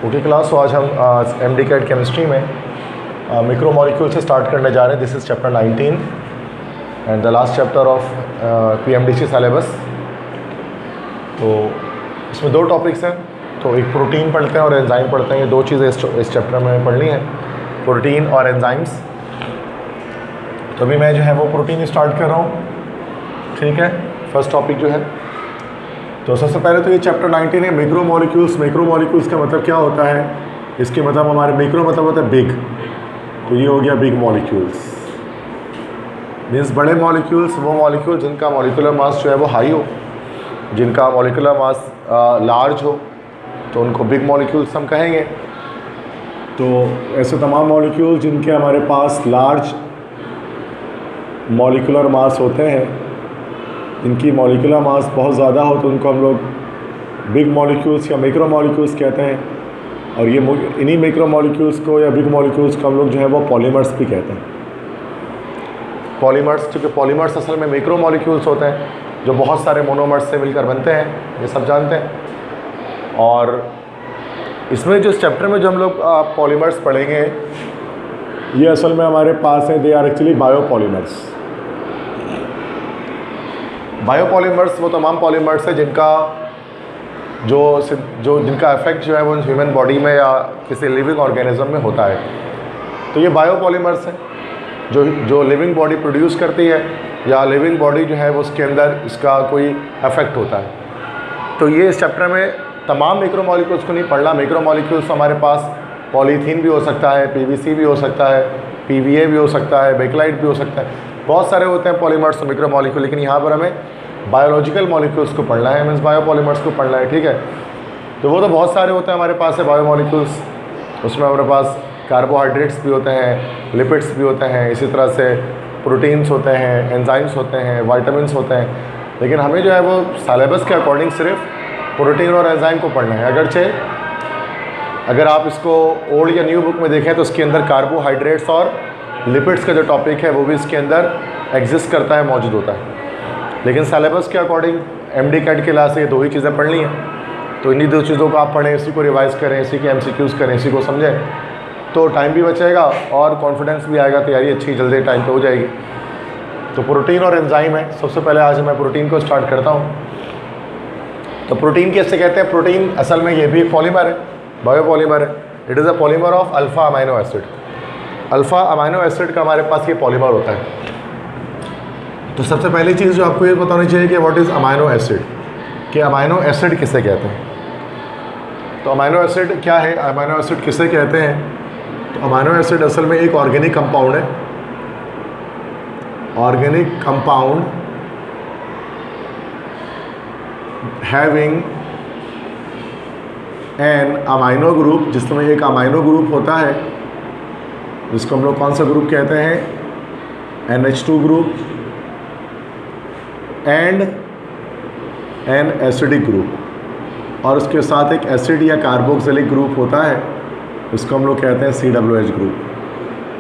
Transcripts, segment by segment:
Okay class, तो आज हम एमडी कैट केमिस्ट्री में मैक्रोमोलिक्यूल से स्टार्ट करने जा रहे हैं। This is chapter 19 and the last chapter of PMDC syllabus. तो इसमें दो टॉपिक्स हैं, तो एक प्रोटीन पढ़ते हैं और एंजाइम पढ़ते हैं। ये दो चीज़ें इस चैप्टर में पढ़नी है, प्रोटीन और एंजाइम्स। तो अभी मैं जो है वो प्रोटीन स्टार्ट कर रहा हूँ, ठीक है। फर्स्ट टॉपिक जो है, तो सबसे पहले तो ये चैप्टर 19 है मैक्रोमोलिक्यूल्स। मैक्रोमोलिक्यूल्स का मतलब क्या होता है, इसके मतलब हमारे मैक्रो मतलब होता है बिग, तो ये हो गया बिग मॉलिक्यूल्स। मीन्स बड़े मॉलिक्यूल्स, वो मॉलिक्यूल जिनका मॉलिकुलर मास जो है वो हाई हो, जिनका मॉलिकुलर मास लार्ज हो, तो उनको बिग मॉलिक्यूल्स हम कहेंगे। तो ऐसे तमाम मॉलिक्यूल जिनके हमारे पास लार्ज मॉलिकुलर मास होते हैं, इनकी मॉलिकुलर मास बहुत ज़्यादा हो, तो उनको हम लोग बिग मॉलिक्यूल्स या मैक्रो मॉलिक्यूल्स कहते हैं। और ये इन्हीं मैक्रो मॉलिक्यूल्स को या बिग मॉलिक्यूल्स को हम लोग जो है वो पॉलीमर्स भी कहते हैं। पॉलीमर्स, क्योंकि पॉलीमर्स असल में मैक्रो मॉलिक्यूल्स होते हैं जो बहुत सारे मोनोमर्स से मिलकर बनते हैं, ये सब जानते हैं। और इसमें जो इस चैप्टर में जो हम लोग पॉलीमर्स पढ़ेंगे, ये असल में हमारे पास हैं, they are actually biopolymers. Biopolymers वो तमाम पॉलीमर्स है जिनका जिनका इफेक्ट जो है वो ह्यूमन बॉडी में या किसी लिविंग ऑर्गेनिज्म में होता है। तो ये बायोपॉलीमर्स हैं जो लिविंग बॉडी प्रोड्यूस करती है, या लिविंग बॉडी जो है वो उसके अंदर इसका कोई इफेक्ट होता है। तो ये इस चैप्टर में तमाम मैक्रोमोलिक्यूल्स को नहीं पढ़ना। मैक्रोमोलिक्यूल्स हमारे पास पॉलीथीन भी हो सकता है, पीवीसी भी हो सकता है, पीवीए भी हो सकता है, बेकलाइट भी हो सकता है, बहुत सारे होते हैं पॉलीमर्स तो मैक्रोमोलिक्यूल। लेकिन यहाँ पर हमें बायोलॉजिकल मॉलिक्यूल्स को पढ़ना है, मीन्स बायोपॉलीमर्स को पढ़ना है, ठीक है। तो वो तो बहुत सारे होते हैं हमारे पास है बायोमॉलिक्यूल्स। उसमें हमारे पास कार्बोहाइड्रेट्स भी होते हैं, लिपिड्स भी होते हैं, इसी तरह से प्रोटीन्स होते हैं, एंजाइम्स होते हैं, वाइटामिन्स होते हैं। लेकिन हमें जो है वो सिलेबस के अकॉर्डिंग सिर्फ प्रोटीन और एंजाइम को पढ़ना है। अगर आप इसको ओल्ड या न्यू बुक में देखें तो उसके अंदर कार्बोहाइड्रेट्स और लिपिड्स का जो टॉपिक है वो भी इसके अंदर एग्जिस्ट करता है, मौजूद होता है। लेकिन सिलेबस के अकॉर्डिंग एमडी कैट के लास्ट ये दो ही चीज़ें पढ़नी हैं। तो इन्हीं दो चीज़ों को आप पढ़ें, इसी को रिवाइज़ करें, इसी के एमसीक्यूज़ करें, इसी को समझें, तो टाइम भी बचेगा और कॉन्फिडेंस भी आएगा, तैयारी अच्छी जल्दी टाइम पे हो जाएगी। तो प्रोटीन और एंजाइम है। सबसे पहले आज मैं प्रोटीन को स्टार्ट करता हूँ। तो प्रोटीन कैसे कहते हैं? प्रोटीन असल में ये भी एक पॉलीमर है, बायोपॉलीमर है। It is a polymer of alpha amino acid. Alpha amino acid का हमारे पास ये पॉलीमर होता है। तो सबसे पहली चीज़ जो आपको ये पता होनी चाहिए कि व्हाट इज़ अमाइनो एसिड, कि अमाइनो एसिड किसे कहते हैं। तो अमाइनो एसिड क्या है, अमाइनो एसिड किसे कहते हैं? तो अमाइनो एसिड असल में एक ऑर्गेनिक कंपाउंड है। Organic compound having an amino group, जिसमें एक अमाइनो ग्रुप होता है, जिसको हम लोग कौन सा ग्रुप कहते हैं? NH2 group, and an acidic group, और उसके साथ एक एसिड या कार्बोक्सिलिक ग्रुप होता है, उसको हम लोग कहते हैं COH ग्रुप।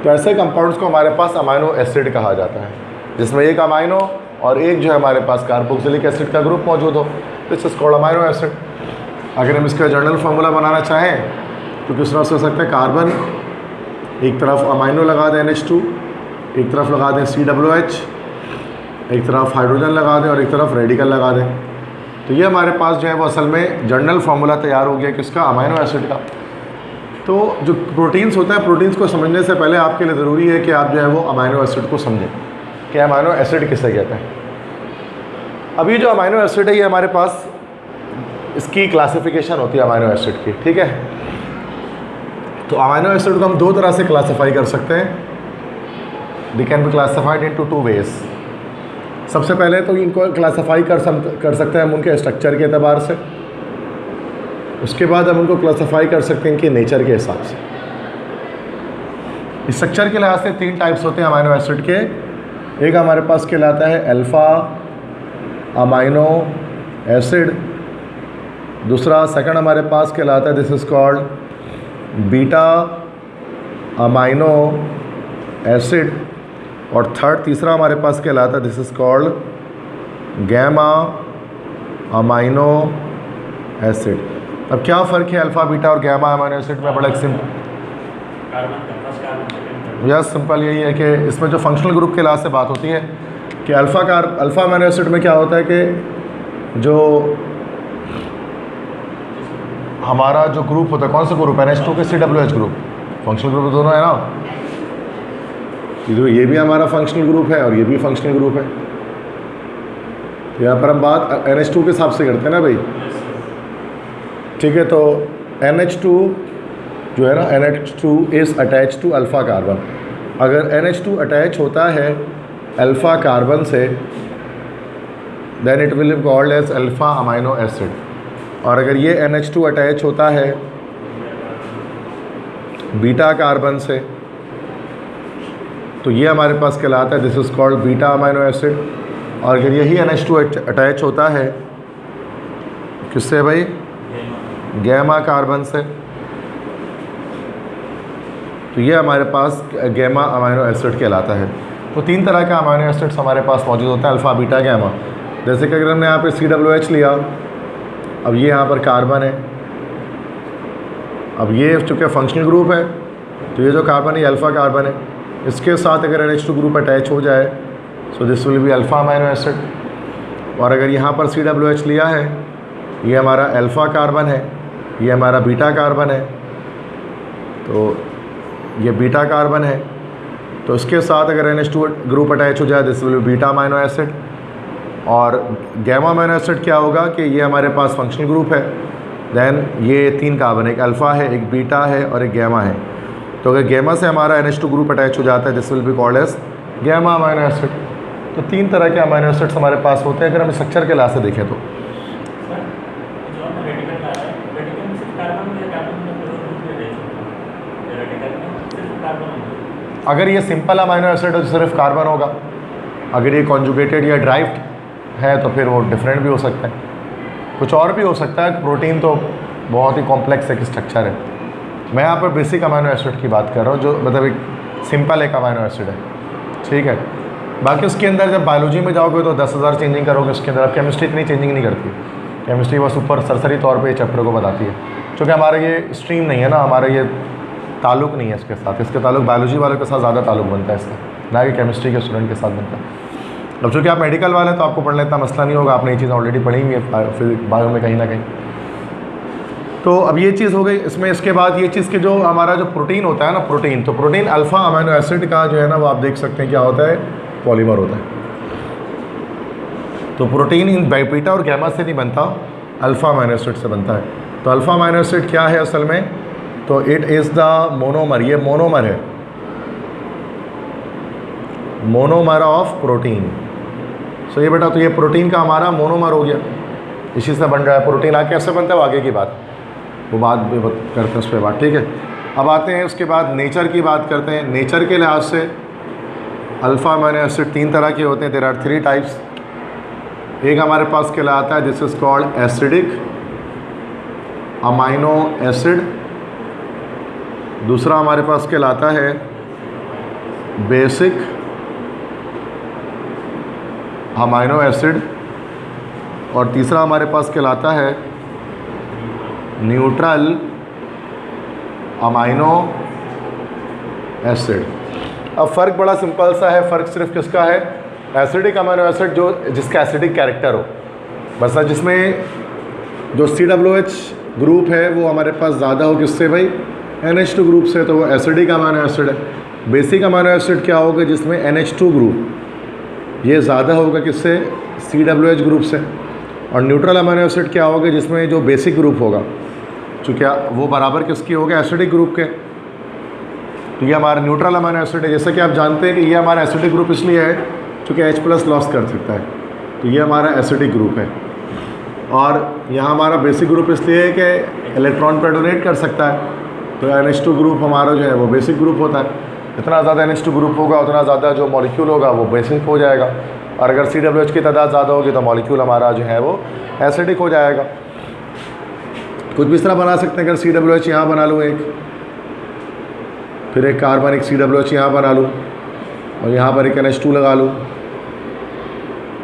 तो ऐसे कंपाउंड्स को हमारे पास अमाइनो एसिड कहा जाता है, जिसमें एक अमाइनो और एक जो है हमारे पास कार्बोक्सिलिक एसिड का ग्रुप मौजूद हो। This is called amino acid. अगर हम इसका जनरल फार्मूला बनाना चाहें तो किस तरह से हो सकता है? कार्बन, एक तरफ अमाइनो लगा दें NH2, एक तरफ लगा दें COH, एक तरफ हाइड्रोजन लगा दें और एक तरफ रेडिकल लगा दें। तो ये हमारे पास जो है वो असल में जनरल फार्मूला तैयार हो गया किसका? अमाइनो एसिड का। तो जो प्रोटीन्स होता है, प्रोटीन्स को समझने से पहले आपके लिए ज़रूरी है कि आप जो है वो अमाइनो एसिड को समझें कि अमाइनो एसिड किसे कहते हैं। अभी जो अमाइनो एसिड है, ये हमारे पास इसकी क्लासिफिकेशन होती है अमाइनो एसिड की, ठीक है। तो अमाइनो एसिड को हम दो तरह से क्लासीफाई कर सकते हैं। They can be classified into two ways. सबसे पहले तो इनको क्लासीफाई कर सकते हैं हम उनके स्ट्रक्चर के एतबार से। उसके बाद हम उनको क्लासीफाई कर सकते हैं इनके नेचर के हिसाब से। स्ट्रक्चर के लिहाज से तीन टाइप्स होते हैं अमाइनो एसिड के। एक हमारे पास कहलाता है अल्फ़ा अमाइनो एसिड, दूसरा सेकंड हमारे पास कहलाता है, this is called beta amino acid, और तीसरा हमारे पास कहलाता है, this is called gamma amino acid. अब क्या फ़र्क है अल्फ़ा बीटा और गैमा अमीनो एसिड में? बड़ा एक सिंपल यही है कि इसमें जो फंक्शनल ग्रुप के लिहाज से बात होती है कि अल्फ़ा अमीनो एसिड में क्या होता है कि जो हमारा जो ग्रुप होता है, कौन सा ग्रुप है? NH2 के COOH ग्रुप, फंक्शनल ग्रुप दोनों है ना। तो ये भी हमारा फंक्शनल ग्रुप है और ये भी फंक्शनल ग्रुप है। तो यहाँ पर हम बात NH2 के हिसाब से करते हैं ना भाई, ठीक है। तो NH2 जो है ना, NH2 is attach to alpha carbon. अगर NH2 अटैच होता है अल्फ़ा कार्बन से, then it will be called as alpha amino acid. और अगर ये NH2 अटैच होता है बीटा कार्बन से, तो ये हमारे पास कहलाता है, this is called beta amino acid. और अगर यही NH2 अटैच होता है किससे भाई? गैमा कार्बन से, तो ये हमारे पास गैमा अमीनो एसिड कहलाता है। तो 3 तरह का अमीनो एसिड्स हमारे पास मौजूद होता है, अल्फ़ा बीटा गैमा। जैसे कि अगर हमने यहाँ पे COOH लिया, अब ये यहाँ पर कार्बन है, अब ये चूँकि फंक्शनल ग्रुप है, तो ये जो कार्बन है अल्फ़ा कार्बन है, इसके साथ अगर NH2 ग्रुप अटैच हो जाए, सो this will B alpha amino acid. और अगर यहाँ पर COOH लिया है, ये हमारा अल्फ़ा कार्बन है, ये हमारा बीटा कार्बन है, तो ये बीटा कार्बन है, तो इसके साथ अगर NH2 ग्रुप अटैच हो जाए, this will B beta amino acid. और गैमा अमीनो एसिड क्या होगा कि ये हमारे पास फंक्शनल ग्रुप है, देन ये 3 कार्बन, एक अल्फ़ा है, एक बीटा है और एक गैमा है। तो अगर गैमा से हमारा NH2 ग्रुप अटैच हो जाता है, this will be called as gamma amino acid. तो 3 तरह के अमीनो एसिड्स हमारे पास होते हैं अगर हम स्ट्रक्चर के लिहाज से देखें तो। अगर ये सिंपल अमीनो एसिड हो, सिर्फ कार्बन होगा। अगर ये कॉन्जुगेटेड या ड्राइव्ड है तो फिर वो डिफरेंट भी हो सकता है, कुछ और भी हो सकता है। प्रोटीन तो बहुत ही कॉम्प्लेक्स एक स्ट्रक्चर है। मैं यहाँ पर बेसिक अमीनो एसिड की बात कर रहा हूँ, जो मतलब एक सिंपल एक अमीनो एसिड है, ठीक है। बाकी उसके अंदर जब बायोलॉजी में जाओगे तो 10,000 चेंजिंग करोगे उसके अंदर। अब केमिस्ट्री इतनी चेंजिंग नहीं करती, केमिस्ट्री बस ऊपर सरसरी तौर पे चैप्टर को बताती है, क्योंकि हमारा ये स्ट्रीम नहीं है ना, हमारा ये ताल्लुक़ नहीं है इसके साथ। इसके ताल्लुक़ बायोलॉजी वालों के साथ ज़्यादा ताल्लुक़ बनता है इसका, ना कि केमिस्ट्री के स्टूडेंट के साथ बनता है। अब चूँकि आप मेडिकल वाले तो आपको पढ़ने इतना मसला नहीं होगा, आपने ये चीज़ ऑलरेडी पढ़ी हुई है फिर बायो में कहीं ना कहीं। तो अब ये चीज़ हो गई इसमें। इसके बाद ये चीज़ के जो हमारा जो प्रोटीन होता है ना, प्रोटीन, तो प्रोटीन अल्फ़ा अमीनो एसिड का जो है ना, वो आप देख सकते हैं क्या होता है, पॉलीमर होता है। तो प्रोटीन इन बीटा और गैमा से नहीं बनता, अल्फ़ा अमीनो एसिड से बनता है। तो अल्फ़ा अमीनो एसिड क्या है असल में? तो इट इज़ द मोनोमर, ये मोनोमर है, मोनोमर ऑफ प्रोटीन। सो ये बेटा, तो ये प्रोटीन का हमारा मोनोमर हो गया, इसी से बन रहा है प्रोटीन। आगे कैसे बनता है वो आगे की बात, वो बात भी करते हैं उस पर बात, ठीक है। अब आते हैं उसके बाद नेचर की बात करते हैं। नेचर के लिहाज से अल्फ़ा अमीनो एसिड 3 तरह के होते हैं, देयर आर 3 टाइप्स। एक हमारे पास कहलाता है this is called acidic amino acid, दूसरा हमारे पास कहलाता है बेसिक अमीनो एसिड, और तीसरा हमारे पास कहलाता है न्यूट्रल अमीनो एसिड। अब फ़र्क बड़ा सिंपल सा है, फ़र्क सिर्फ किसका है? एसिडिक अमीनो एसिड जो जिसका एसिडिक कैरेक्टर हो, बस जिसमें जो COOH ग्रुप है वो हमारे पास ज़्यादा हो, किससे भाई? NH2 ग्रुप से, तो वो एसिडिक अमीनो एसिड है। बेसिक अमीनो एसिड क्या होगा? जिसमें NH2 ग्रुप ये ज़्यादा होगा, किससे? COOH ग्रुप से। और न्यूट्रल अमीनो एसिड क्या होगा? जिसमें जो बेसिक ग्रुप होगा, चूँकि वो बराबर किसकी होगा? एसिडिक ग्रुप के। तो ये हमारा न्यूट्रल अमीनो एसिड है। जैसे कि आप जानते हैं कि ये हमारा एसिडिक ग्रुप इसलिए है क्योंकि H+ लॉस कर सकता है, तो ये हमारा एसिडिक ग्रुप है। और यहाँ हमारा बेसिक ग्रुप इसलिए है कि इलेक्ट्रॉन पर डोनेट कर सकता है, तो NH2 ग्रुप हमारा जो है वो बेसिक ग्रुप होता है। जितना ज़्यादा NH2 ग्रुप होगा उतना ज़्यादा जो मॉलिक्यूल होगा वो बेसिक हो जाएगा, और अगर COOH की तादाद ज़्यादा होगी तो मॉलिक्यूल हमारा जो है वो एसिडिक हो जाएगा। कुछ भी इस तरह बना सकते हैं, अगर COOH यहाँ बना लूँ एक, फिर एक कार्बन, एक COOH यहाँ बना लूँ, और यहाँ पर एक NH2 लगा लूँ,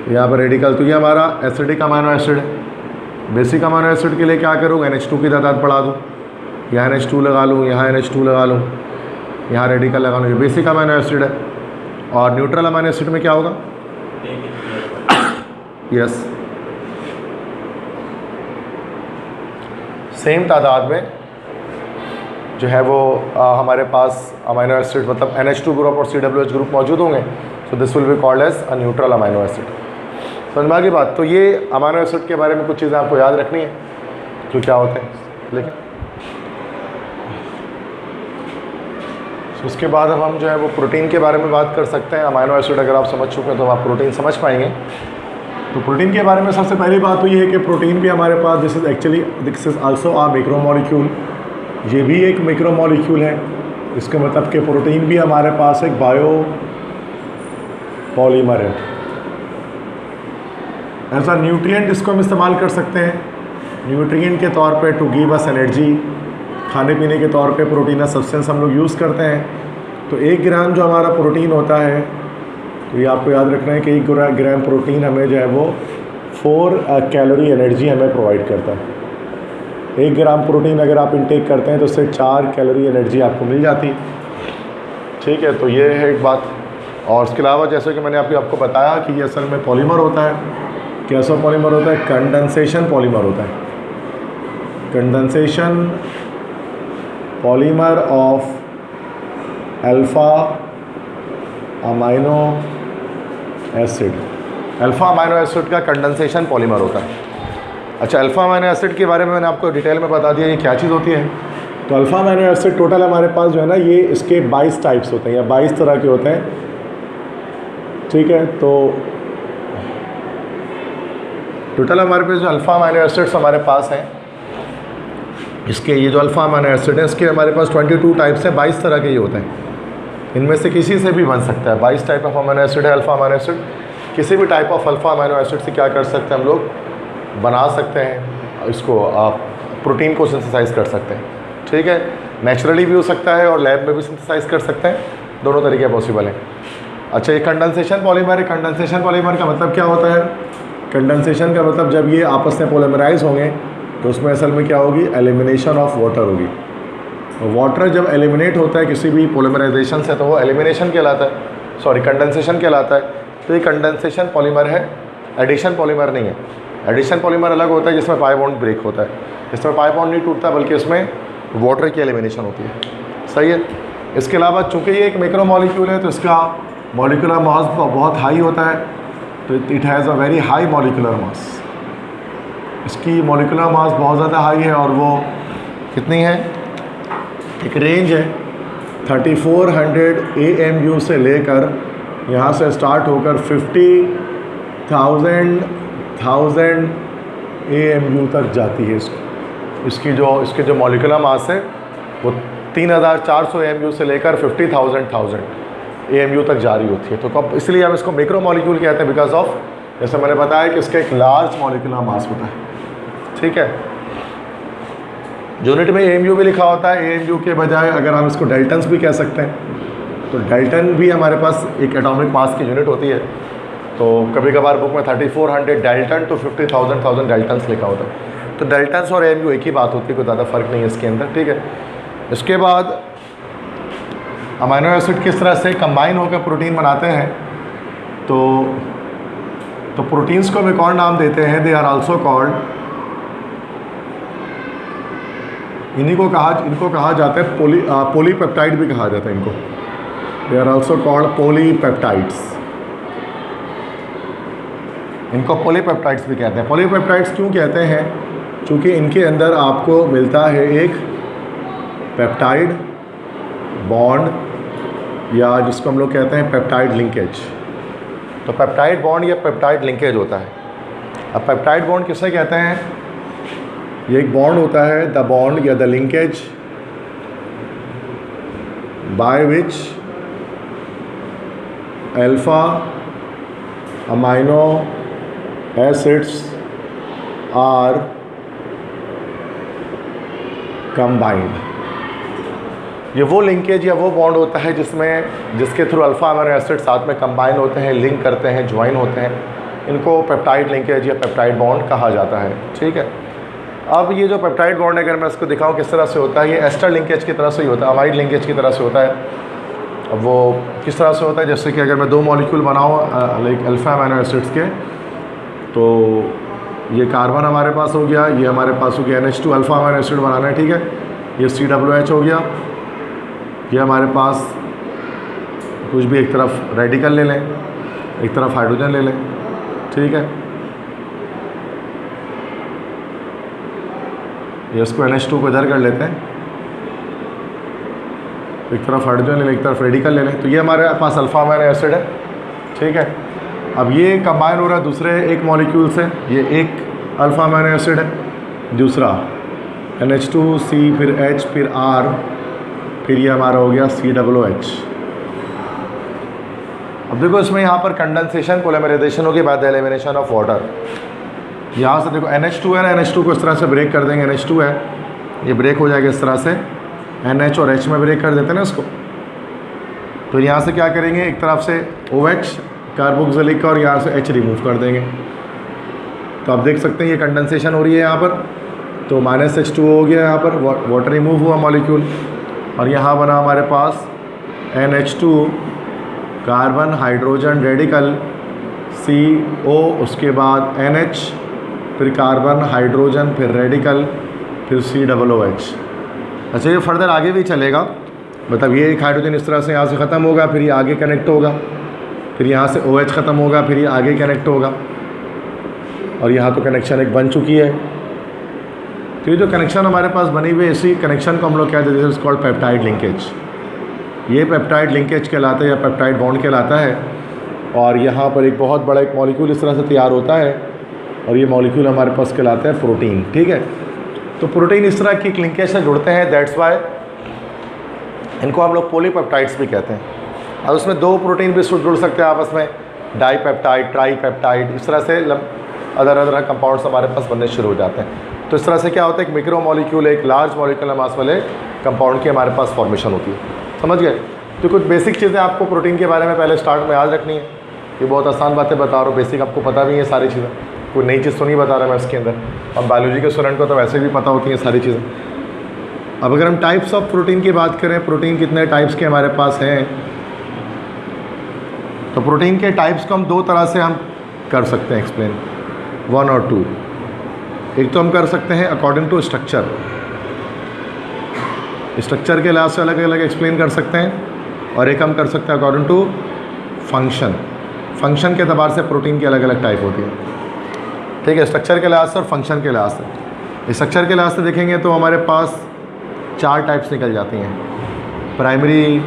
यहाँ पर रेडिकल, तो ये हमारा एसिडिक अमीनो एसिड है। बेसिक अमाइनो एसिड के लिए क्या करूँ, NH2 की तादाद बढ़ा दूँ, यहाँ NH2 लगा लूँ, यहाँ NH2 लगा लूँ, यहाँ रेडिकल लगा लूँ, ये बेसिक अमाइनो एसिड है। और न्यूट्रल अमाइनो एसिड में क्या होगा, यस सेम तादाद में जो है वो हमारे पास अमाइनो एसिड मतलब NH2 ग्रुप और COH ग्रुप मौजूद होंगे। So this will be called as a neutral amino acid. समझ में आ गई बात। तो ये अमाइनो एसिड के बारे में कुछ चीज़ें आपको याद रखनी है जो क्या होते हैं। लेकिन उसके बाद अब हम जो है वो प्रोटीन के बारे में बात कर सकते हैं। अमाइनो एसिड अगर आप समझ चुके हैं तो आप प्रोटीन समझ पाएंगे। तो प्रोटीन के बारे में सबसे पहली बात तो ये है कि प्रोटीन भी हमारे पास this is also a macromolecule, ये भी एक मैक्रोमोलिक्यूल है। इसका मतलब कि प्रोटीन भी हमारे पास एक बायो पॉलीमर है। एज अ न्यूट्रिएंट इसको हम इस्तेमाल कर सकते हैं, न्यूट्रिएंट के तौर पे टू गिव अस एनर्जी। खाने पीने के तौर पे प्रोटीन सब्सटेंस हम लोग यूज़ करते हैं। तो 1 ग्राम जो हमारा प्रोटीन होता है, तो ये आपको याद रखना है कि 1 ग्राम प्रोटीन हमें जो है वो 4 कैलोरी एनर्जी हमें प्रोवाइड करता है। 1 ग्राम प्रोटीन अगर आप इंटेक करते हैं तो उससे 4 कैलोरी एनर्जी आपको मिल जाती। ठीक है, तो ये है एक बात। और इसके अलावा जैसे कि मैंने आपको बताया कि ये असल में पॉलीमर होता है। कैसा पॉलीमर होता है, कंडेंसेशन पॉलीमर होता है। Condensation polymer of alpha amino acid. Alpha amino acid का कंडेंसेशन पॉलीमर होता है। अच्छा, अल्फ़ा अमाइनो एसिड के बारे में मैंने आपको डिटेल में बता दिया ये क्या चीज़ होती है। तो अल्फ़ा अमाइनो एसिड टोटल हमारे पास जो है ना, ये इसके 22 टाइप्स होते हैं या 22 तरह के होते हैं। ठीक है, तो टोटल हमारे पास जो अल्फ़ा अमाइनो एसिड्स हमारे पास हैं, इसके ये जो अल्फ़ा अमाइनो एसिड है इसके हमारे पास 22 टाइप्स हैं, 22 तरह के ये होते हैं। इनमें से किसी से भी बन सकता है। 22 टाइप ऑफ अमाइनो एसिड है अल्फ़ा अमाइनो एसिड। किसी भी type of alpha amino acid से क्या कर सकते हैं हम लोग, बना सकते हैं इसको, आप प्रोटीन को सिंथेसाइज़ कर सकते हैं। ठीक है, नेचुरली भी हो सकता है और लैब में भी सिंथेसाइज़ कर सकते हैं, दोनों तरीके पॉसिबल हैं। अच्छा, ये कंडेंसेशन पॉलीमर है। कंडेंसेशन पॉलीमर का मतलब क्या होता है, कंडेंसेशन का मतलब जब ये आपस में पोलीमराइज होंगे तो उसमें असल में क्या होगी, एलिमिनेशन ऑफ वाटर होगी। और वाटर जब एलिमिनेट होता है किसी भी पोलीमराइजेशन से तो वो एलिमिनेशन कहलाता है, सॉरी कंडेंसेशन कहलाता है। तो ये कंडेंसेशन पॉलीमर है, एडिशन पॉलीमर नहीं है। एडिशन पॉलीमर अलग होता है जिसमें पाई बॉन्ड ब्रेक होता है। इसमें पाई बॉन्ड नहीं टूटता बल्कि इसमें वाटर की एलिमिनेशन होती है। सही है। इसके अलावा चूँकि ये एक मैक्रो मॉलिक्यूल है तो इसका मॉलिक्यूलर मास बहुत हाई होता है। तो it has a very high molecular mass. इसकी मॉलिक्यूलर मास बहुत ज़्यादा हाई है और वो कितनी है, एक रेंज है 3400 AMU से लेकर यहाँ से स्टार्ट होकर 50,000 AMU तक जाती है। इसके जो मॉलिक्यूलर मास है वो 3400 AMU से लेकर 50,000 AMU तक जारी होती है। तो कब, इसलिए हम इसको मैक्रो मॉलिक्यूल कहते हैं बिकॉज ऑफ, जैसे मैंने बताया कि इसका एक लार्ज मॉलिक्यूलर मास होता है। ठीक है, यूनिट में AMU भी लिखा होता है। AMU के बजाय अगर हम इसको डेल्टन्स भी कह सकते हैं, तो डेल्टन भी हमारे पास एक एटॉमिक मास की यूनिट होती है। तो कभी कभार बुक में 3400 डेल्टन तो 50,000 डेल्टन्स लिखा होता है। तो डेल्टन्स और AMU एक ही बात होती है, कोई ज़्यादा फर्क नहीं है इसके अंदर। ठीक है, इसके बाद अमाइनो एसिड किस तरह से कंबाइन होकर प्रोटीन बनाते हैं। तो प्रोटीन्स को हम एक और नाम देते हैं, दे आर आल्सो कॉल्ड, इनको कहा जाता है पॉलीपेप्टाइड भी कहा जाता है इनको। They are also called polypeptides. इनको पॉलीपेप्टाइड्स भी कहते हैं। पॉलीपेप्टाइड्स क्यों कहते हैं, क्योंकि इनके अंदर आपको मिलता है एक पेप्टाइड बॉन्ड या जिसको हम लोग कहते हैं पेप्टाइड लिंकेज। तो पेप्टाइड बॉन्ड या पेप्टाइड लिंकेज होता है। अब पेप्टाइड बॉन्ड किसे कहते हैं, ये एक बॉन्ड होता है, द बॉन्ड या the linkage by which alpha amino acids are combined. ये वो लिंकेज या वो बॉन्ड होता है जिसके थ्रू अल्फ़ा अमाइनो एसिड साथ में कंबाइन होते हैं, लिंक करते हैं, ज्वाइन होते हैं। इनको पेप्टाइड लिंकेज या पेप्टाइड बॉन्ड कहा जाता है। ठीक है, अब ये जो पेप्टाइड बॉन्ड अगर मैं इसको दिखाऊं किस तरह से होता है, ये एस्टर लिंकेज की तरह से ही होता है, अमाइड लिंकेज की तरह से होता है। अब वो किस तरह से होता है, जैसे कि अगर मैं 2 मॉलिक्यूल बनाऊँ लाइक अल्फ़ा अमीनो एसिड्स के, तो ये कार्बन हमारे पास हो गया, ये हमारे पास हो गया NH2 अल्फ़ा अमीनो एसिड बनाना है। ठीक है, ये COOH हो गया, ये हमारे पास कुछ भी एक तरफ रेडिकल ले लें, एक तरफ हाइड्रोजन ले लें। ठीक है, ये इसको NH2 को इधर कर लेते हैं, एक तरफ हाइड्रोजन ले लें, एक तरफ रेडिकल ले लें, तो ये हमारे पास अल्फ़ा अमीनो एसिड है। ठीक है, अब ये कंबाइन हो रहा है दूसरे एक मॉलिक्यूल से, ये एक अल्फ़ा अमीनो एसिड है, दूसरा NH2C फिर H फिर R, फिर ये हमारा हो गया COOH। अब देखो इसमें यहाँ पर कंडेंसेशन पोलिमराइजेशन होगी by the elimination of water. यहाँ से देखो NH2 है ना, NH2 को इस तरह से ब्रेक कर देंगे, NH2 है ये ब्रेक हो जाएगा इस तरह से, NH और H में ब्रेक कर देते हैं ना इसको। तो यहाँ से क्या करेंगे, एक तरफ से OH कार्बोक्सिलिक और यहाँ से H रिमूव कर देंगे। तो आप देख सकते हैं ये कंडेंसेशन हो रही है यहाँ पर, तो -H2 हो गया यहाँ पर, वाटर रिमूव हुआ मॉलिक्यूल, और यहाँ बना हमारे पास NH2 carbon hydrogen radical CO, उसके बाद NH फिर कार्बन हाइड्रोजन फिर रेडिकल फिर COOH। अच्छा, ये फर्दर आगे भी चलेगा, मतलब ये एक हाइड्रोजन इस तरह से यहाँ से ख़त्म होगा, फिर ये आगे कनेक्ट होगा, फिर यहाँ से OH ख़त्म होगा, फिर ये आगे कनेक्ट होगा, और यहाँ तो कनेक्शन एक बन चुकी है। तो ये जो कनेक्शन हमारे पास बनी हुई है, इसी कनेक्शन को हम लोग क्या देते हैं, इट्स कॉल्ड पेप्टाइड लिंकेज। ये पेप्टाइड लिंकेज कहलाता है या पेप्टाइड बॉन्ड कहलाता है। और यहाँ पर एक बहुत बड़ा एक मॉलिक्यूल इस तरह से तैयार होता है, और ये मॉलिक्यूल हमारे पास कहलाता है प्रोटीन। ठीक है, तो प्रोटीन इस तरह की लिंकेज से जुड़ते हैं, दैट्स वाई इनको हम लोग पॉलीपेप्टाइड्स भी कहते हैं। और उसमें 2 प्रोटीन भी जुड़ सकते हैं आपस में, डाईपेप्टाइड, ट्राईपेप्टाइड, इस तरह से अदर कंपाउंड्स हमारे पास बनने शुरू हो जाते हैं। तो इस तरह से क्या होता है, एक मिक्रो मॉलिक्यूल एक लार्ज मॉलिक्यूलर मास वाले कंपाउंड की हमारे पास फॉर्मेशन होती है। समझ गए? तो कुछ बेसिक चीज़ें आपको प्रोटीन के बारे में पहले स्टार्ट में याद रखनी है। ये बहुत आसान बातें बता रहा हूँ, बेसिक आपको पता भी है सारी चीज़ें, कोई नई चीज़ तो नहीं बता रहा मैं इसके अंदर। अब बायोलॉजी के स्टूडेंट को तो वैसे भी पता होती हैं सारी चीज़ें। अब अगर हम टाइप्स ऑफ प्रोटीन की बात करें, प्रोटीन कितने टाइप्स के हमारे पास हैं, तो प्रोटीन के टाइप्स को हम 2 तरह से हम कर सकते हैं एक्सप्लेन, 1 और 2। एक तो हम कर सकते हैं अकॉर्डिंग टू स्ट्रक्चर, स्ट्रक्चर के लिहाज से अलग अलग एक्सप्लेन कर सकते हैं, और एक हम कर सकते हैं अकॉर्डिंग टू फंक्शन, फंक्शन के अतबार से प्रोटीन की अलग अलग टाइप होती है। ठीक है, स्ट्रक्चर के लिहाज से और फंक्शन के लिहाज से। स्ट्रक्चर के लिहाज से देखेंगे तो हमारे पास 4 टाइप्स निकल जाती हैं, प्राइमरी,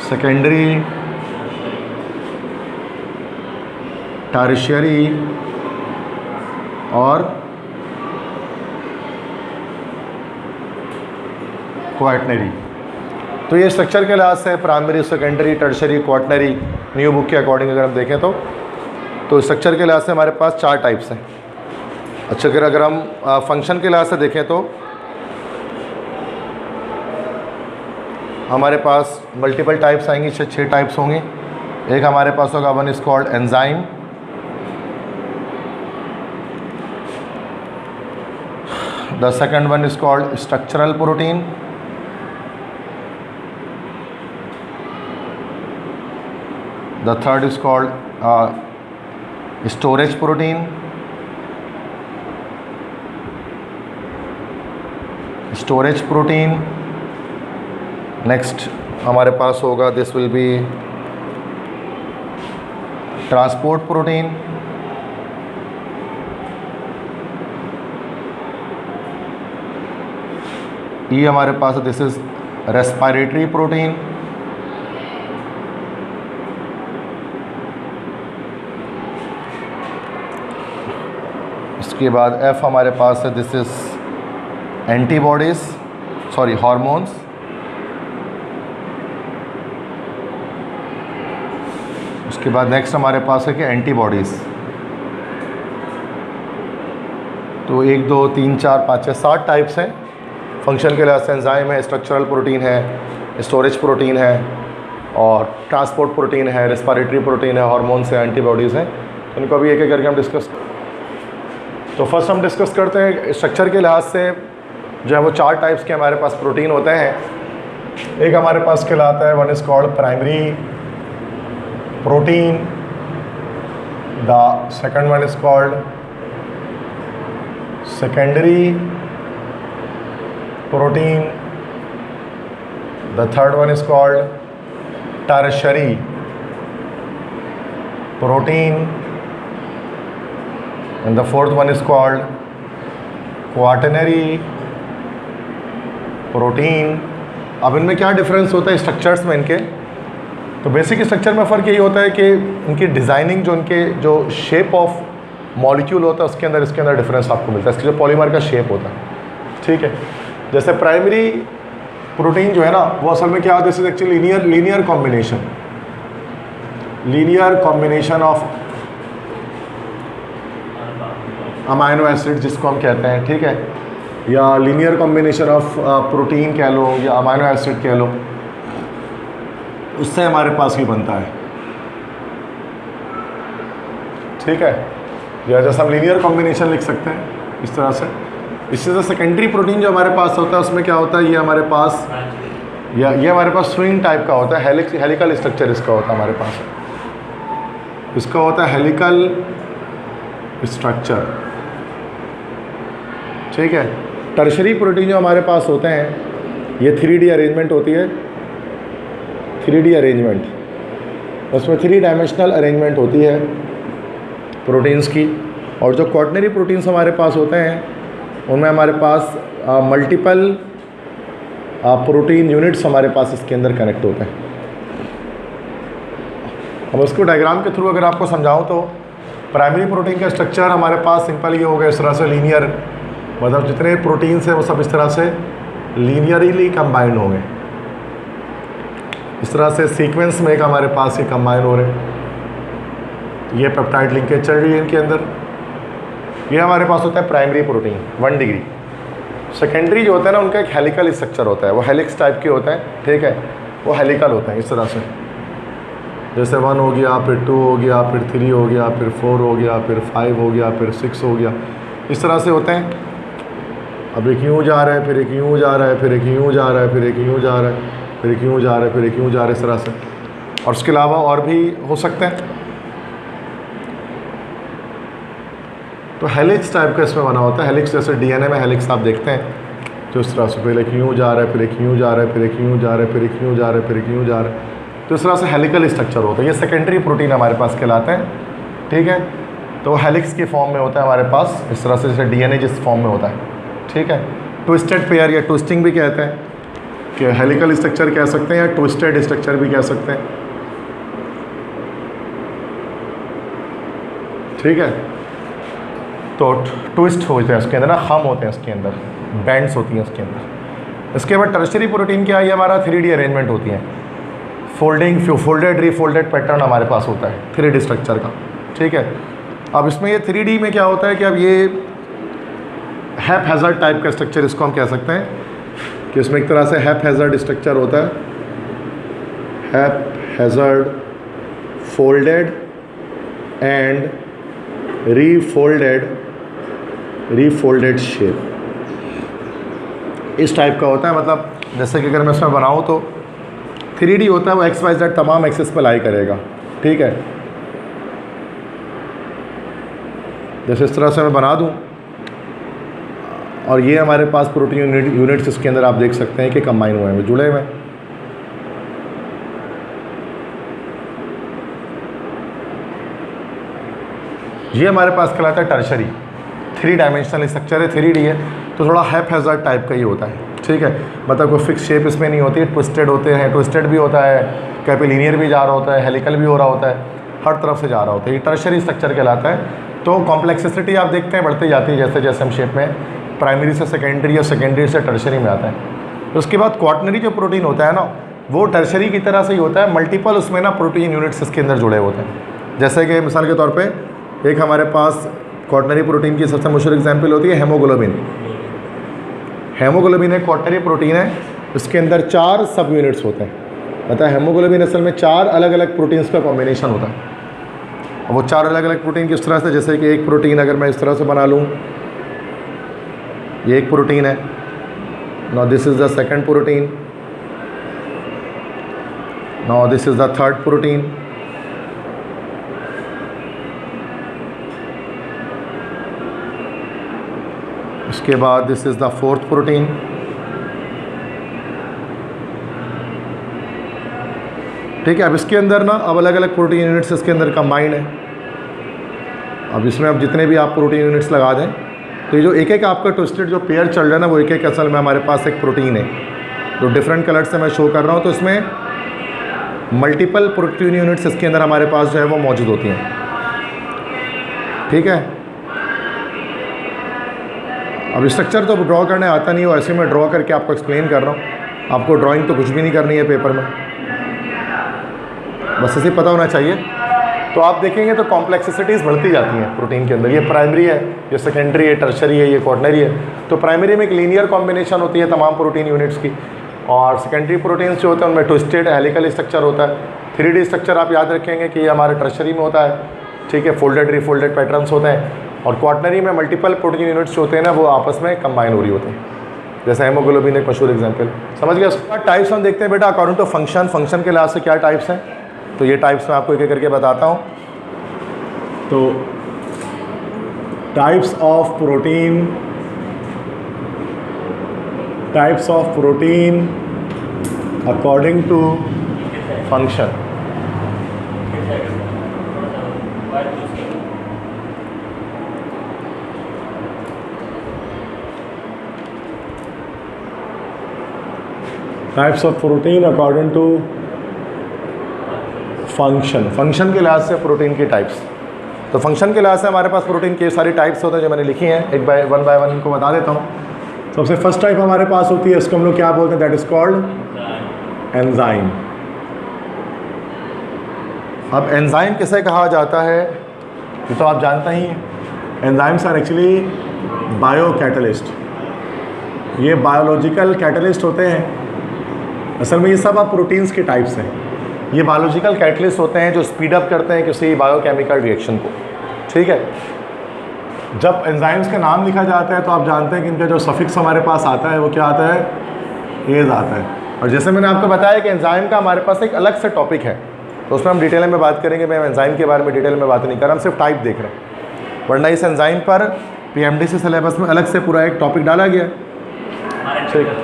सेकेंडरी, टर्शियरी और क्वाटनरी। तो ये स्ट्रक्चर के लिहाज से primary, secondary, tertiary, quaternary, new book के अकॉर्डिंग अगर हम देखें तो स्ट्रक्चर के लिहाज से हमारे पास 4 टाइप्स हैं। अच्छा, अगर हम फंक्शन के लिहाज से देखें तो हमारे पास मल्टीपल टाइप्स आएंगी, 6 टाइप्स होंगी। एक हमारे पास होगा, one is called enzyme, the second one is called structural protein, the third is called storage protein, next हमारे पास होगा, this will be transport protein, ये हमारे पास दिस इज रेस्पिरेटरी प्रोटीन, इसके बाद एफ हमारे पास है, this is antibodies, sorry hormones, उसके बाद नेक्स्ट हमारे पास है कि एंटीबॉडीज़। तो 1 2 3 4 5 6 7 टाइप्स हैं। फंक्शन के लिहाज से एंजाइम है, स्ट्रक्चरल प्रोटीन है, स्टोरेज प्रोटीन है और ट्रांसपोर्ट प्रोटीन है, रेस्पिरेटरी प्रोटीन है, हार्मोन्स है, एंटीबॉडीज़ हैं। इनको अभी एक एक करके हम डिस्कस। तो फर्स्ट हम डिस्कस करते हैं स्ट्रक्चर के लिहाज से जो है वो 4 टाइप्स के हमारे पास प्रोटीन होते हैं। एक हमारे पास कहलाता है one is called primary protein, the second one is called secondary protein, the third one is called tertiary protein, and the fourth one is called quaternary protein। अब इनमें क्या डिफरेंस होता है स्ट्रक्चर्स में इनके? तो बेसिक स्ट्रक्चर में फ़र्क यही होता है कि इनकी डिज़ाइनिंग जो शेप ऑफ मॉलिक्यूल होता है उसके अंदर इसके अंदर डिफरेंस आपको मिलता है, इसके जो पॉलीमर का शेप होता है। ठीक है, जैसे प्राइमरी प्रोटीन जो है ना वो असल में क्या होता है, this is actually linear combination of amino acid जिसको हम कहते हैं, ठीक है, या लीनियर कॉम्बिनेशन ऑफ प्रोटीन कह लो या अमाइनो एसिड कह लो, उससे हमारे पास ही बनता है। ठीक है, या जैसे हम लीनियर कॉम्बिनेशन लिख सकते हैं इस तरह से। इससे से सेकेंडरी प्रोटीन जो हमारे पास होता है उसमें क्या होता है, ये हमारे पास स्विंग टाइप का होता है, हेलिकल स्ट्रक्चर इसका होता है हमारे पास, इसका होता है हेलिकल स्ट्रक्चर। ठीक है, टर्शरी प्रोटीन जो हमारे पास होते हैं ये 3D अरेंजमेंट होती है, 3D अरेंजमेंट, उसमें 3 डायमेंशनल अरेंजमेंट होती है प्रोटीन्स की। और जो क्वाटर्नरी प्रोटीन्स हमारे पास होते हैं उनमें हमारे पास मल्टीपल प्रोटीन यूनिट्स हमारे पास इसके अंदर कनेक्ट होते हैं। अब उसको डायग्राम के थ्रू अगर आपको समझाऊं तो प्राइमरी प्रोटीन का स्ट्रक्चर हमारे पास सिंपल ये हो गया इस तरह से, लीनियर, मतलब जितने प्रोटीन्स हैं वो सब इस तरह से लीनियरली कंबाइंड होंगे, इस तरह से सीक्वेंस में एक हमारे पास ये कंबाइन हो रहे हैं, ये पेप्टाइड लिंकेज चल रही है इनके अंदर। ये हमारे पास होता है प्राइमरी प्रोटीन 1 डिग्री। सेकेंडरी जो होता है ना उनका एक हेलिकल स्ट्रक्चर होता है, वो हेलिक्स टाइप के होते हैं। ठीक है, वो हेलिकल होते हैं इस तरह से, जैसे 1 हो गया, फिर 2 हो गया, फिर 3 हो गया, फिर 4 हो गया, फिर 5 हो गया, फिर 6 हो गया, इस तरह से होते हैं। अब एक यूँ जा रहा है, फिर एक यूँ जा रहा है, फिर एक यूँ जा रहा है, फिर एक यूँ जा रहा है, फिर एक यूँ जा रहा है, फिर एक यूँ जा रहा है, इस तरह से। और उसके अलावा और भी हो सकते हैं। तो हेलिक्स टाइप का इसमें बना होता है, हेलिक्स जैसे DNA में हेलिक्स आप देखते हैं तो इस तरह से, पहले एक यूँ जा रहा है, फिर एक यूँ जा रहा है, फिर एक यूँ जा रहा है, फिर एक यूँ जा रहा है, फिर एक यूँ जा रहा है, तो इस तरह से हेलिकल स्ट्रक्चर होता है। ये सेकेंडरी प्रोटीन हमारे पास कहलाते हैं। ठीक है, तो हेलिक्स के फॉर्म में होता है हमारे पास इस तरह से, जैसे DNA जिस फॉर्म में होता है। ठीक है, ट्विस्टेड पेयर या ट्विस्टिंग भी कहते हैं, कि हेलिकल स्ट्रक्चर कह सकते हैं या ट्विस्टेड स्ट्रक्चर भी कह सकते हैं। ठीक है, तो ट्विस्ट होते हैं उसके अंदर ना, खम होते हैं उसके अंदर, बैंड्स होती हैं उसके अंदर। इसके बाद टर्शरी प्रोटीन क्या है, हमारा 3D अरेंजमेंट होती है, फोल्डेड रीफोल्डेड पैटर्न हमारे पास होता है 3D स्ट्रक्चर का। ठीक है, अब इसमें ये 3D में क्या होता है कि अब ये हैपहैज़र्ड टाइप का स्ट्रक्चर इसको हम कह सकते हैं, कि इसमें एक तरह से हैपहैज़र्ड स्ट्रक्चर होता है, हैपहैज़र्ड फोल्डेड एंड रीफोल्डेड शेप, इस टाइप का होता है। मतलब जैसे कि अगर मैं इसमें बनाऊँ तो 3D होता है, वो XYZ तमाम एक्सिस पर लाई करेगा। ठीक है, जैसे इस तरह से मैं बना दूँ, और ये हमारे पास प्रोटीन यूनिट्स इसके अंदर आप देख सकते हैं कि कंबाइन हुए हैं, जुड़े हुए हैं। ये हमारे पास कहलाता है टर्शरी, 3 डायमेंशनल स्ट्रक्चर है, 3D है, तो थोड़ा हैपहैज़र्ड टाइप का ही होता है। ठीक है, मतलब कोई फिक्स शेप इसमें नहीं होती है, ट्विस्टेड होते हैं, ट्विस्टेड भी होता है, कहीं पे लीनियर भी जा रहा होता है, हेलिकल भी हो रहा होता है, हर तरफ से जा रहा होता है, ये टर्शरी स्ट्रक्चर कहलाता है। तो कॉम्प्लेक्सिटी आप देखते हैं बढ़ती जाती है जैसे जैसे हम शेप में प्राइमरी से सेकेंडरी या सेकेंडरी से टर्शरी में आता है। तो उसके बाद क्वाटर्नरी जो प्रोटीन होता है ना, वो टर्शरी की तरह से ही होता है, मल्टीपल उसमें ना प्रोटीन यूनिट्स इसके अंदर जुड़े होते हैं। जैसे कि मिसाल के तौर पे एक हमारे पास क्वाटर्नरी प्रोटीन की सबसे मशहूर एग्जांपल होती है हेमोग्लोबिन। हेमोग्लोबिन एक क्वाटर्नरी प्रोटीन है, इसके अंदर 4 सब यूनिट्स होते हैं। मतलब हेमोग्लोबिन असल में 4 अलग अलग प्रोटीन्स का कॉम्बिनेशन होता है। वो 4 अलग अलग प्रोटीन किस तरह से, जैसे कि एक प्रोटीन अगर मैं इस तरह से बना लूँ, ये एक प्रोटीन है, now this is the second protein, now this is the third protein, इसके बाद this is the fourth protein, ठीक है। अब इसके अंदर ना अब अलग अलग प्रोटीन यूनिट्स इसके अंदर कंबाइंड है। अब इसमें अब जितने भी आप प्रोटीन यूनिट्स लगा दें तो ये जो एक एक आपका ट्विस्टेड जो पेयर चल रहा है ना, वो एक एक असल में हमारे पास एक प्रोटीन है जो डिफरेंट कलर से मैं शो कर रहा हूँ। तो इसमें मल्टीपल प्रोटीन यूनिट्स इसके अंदर हमारे पास जो है वो मौजूद होती हैं, ठीक है। अब स्ट्रक्चर तो ड्रॉ करने आता नहीं हो, ऐसे मैं ड्रॉ करके आपको एक्सप्लेन कर रहा हूँ। आपको ड्राइंग तो कुछ भी नहीं करनी है पेपर में, बस ऐसे पता होना चाहिए। तो आप देखेंगे तो कॉम्प्लेक्सिटीज़ बढ़ती जाती हैं प्रोटीन के अंदर। ये प्राइमरी है, ये सेकेंडरी है, टर्शरी है, ये क्वार्टनरी है। तो प्राइमरी में एक लीनियर कॉम्बिनेशन होती है तमाम प्रोटीन यूनिट्स की, और सेकेंडरी प्रोटीन्स जो होते हैं उनमें ट्विस्टेड हेलिकल स्ट्रक्चर होता है। 3D स्ट्रक्चर आप याद रखेंगे कि ये हमारे टर्शरी में होता है, ठीक है, फोल्डेड रिफोल्डेड पैटर्न्स होते हैं। और क्वार्टनरी में मल्टीपल प्रोटीन यूनिट्स जो होते हैं ना, वो आपस में कंबाइन हो रही होते हैं, जैसे हेमोग्लोबिन एक मशहूर एग्जाम्पल, समझ गया। उसका टाइप्स हम देखते हैं बेटा अकॉर्डिंग टू फंक्शन के लिहाज से क्या टाइप्स हैं। तो ये टाइप्स मैं आपको एक एक करके बताता हूँ। तो types of protein according to function. Types of protein according to function के लिहाज से प्रोटीन की टाइप्स। तो फंक्शन के लिहाज से हमारे पास प्रोटीन की सारी टाइप्स होते हैं जो मैंने लिखी हैं, एक बाय वन इनको बता देता हूँ। सबसे फर्स्ट टाइप हमारे पास होती है, इसको हम लोग क्या बोलते हैं, दैट इज कॉल्ड एंजाइम। अब एंजाइम किसे कहा जाता है ये तो आप जानते ही हैं। Enzymes are actually bio catalyst, ये बायोलॉजिकल कैटलिस्ट होते हैं। असल में ये सब आप प्रोटीन्स के टाइप्स हैं। ये बायोलॉजिकल कैटलिस्ट होते हैं जो स्पीड अप करते हैं किसी बायोकेमिकल रिएक्शन को, ठीक है। जब एंजाइम्स का नाम लिखा जाता है तो आप जानते हैं कि इनका जो सफिक्स हमारे पास आता है वो क्या आता है, एज आता है। और जैसे मैंने आपको बताया कि एंजाइम का हमारे पास एक अलग से टॉपिक है, तो उसमें हम डिटेल में बात करेंगे। मैं एंजाइम के बारे में डिटेल में बात नहीं कर रहा, हम सिर्फ टाइप देख रहे हैं, वरना इस एंजाइम पर PMDC सिलेबस में अलग से पूरा एक टॉपिक डाला गया, ठीक है।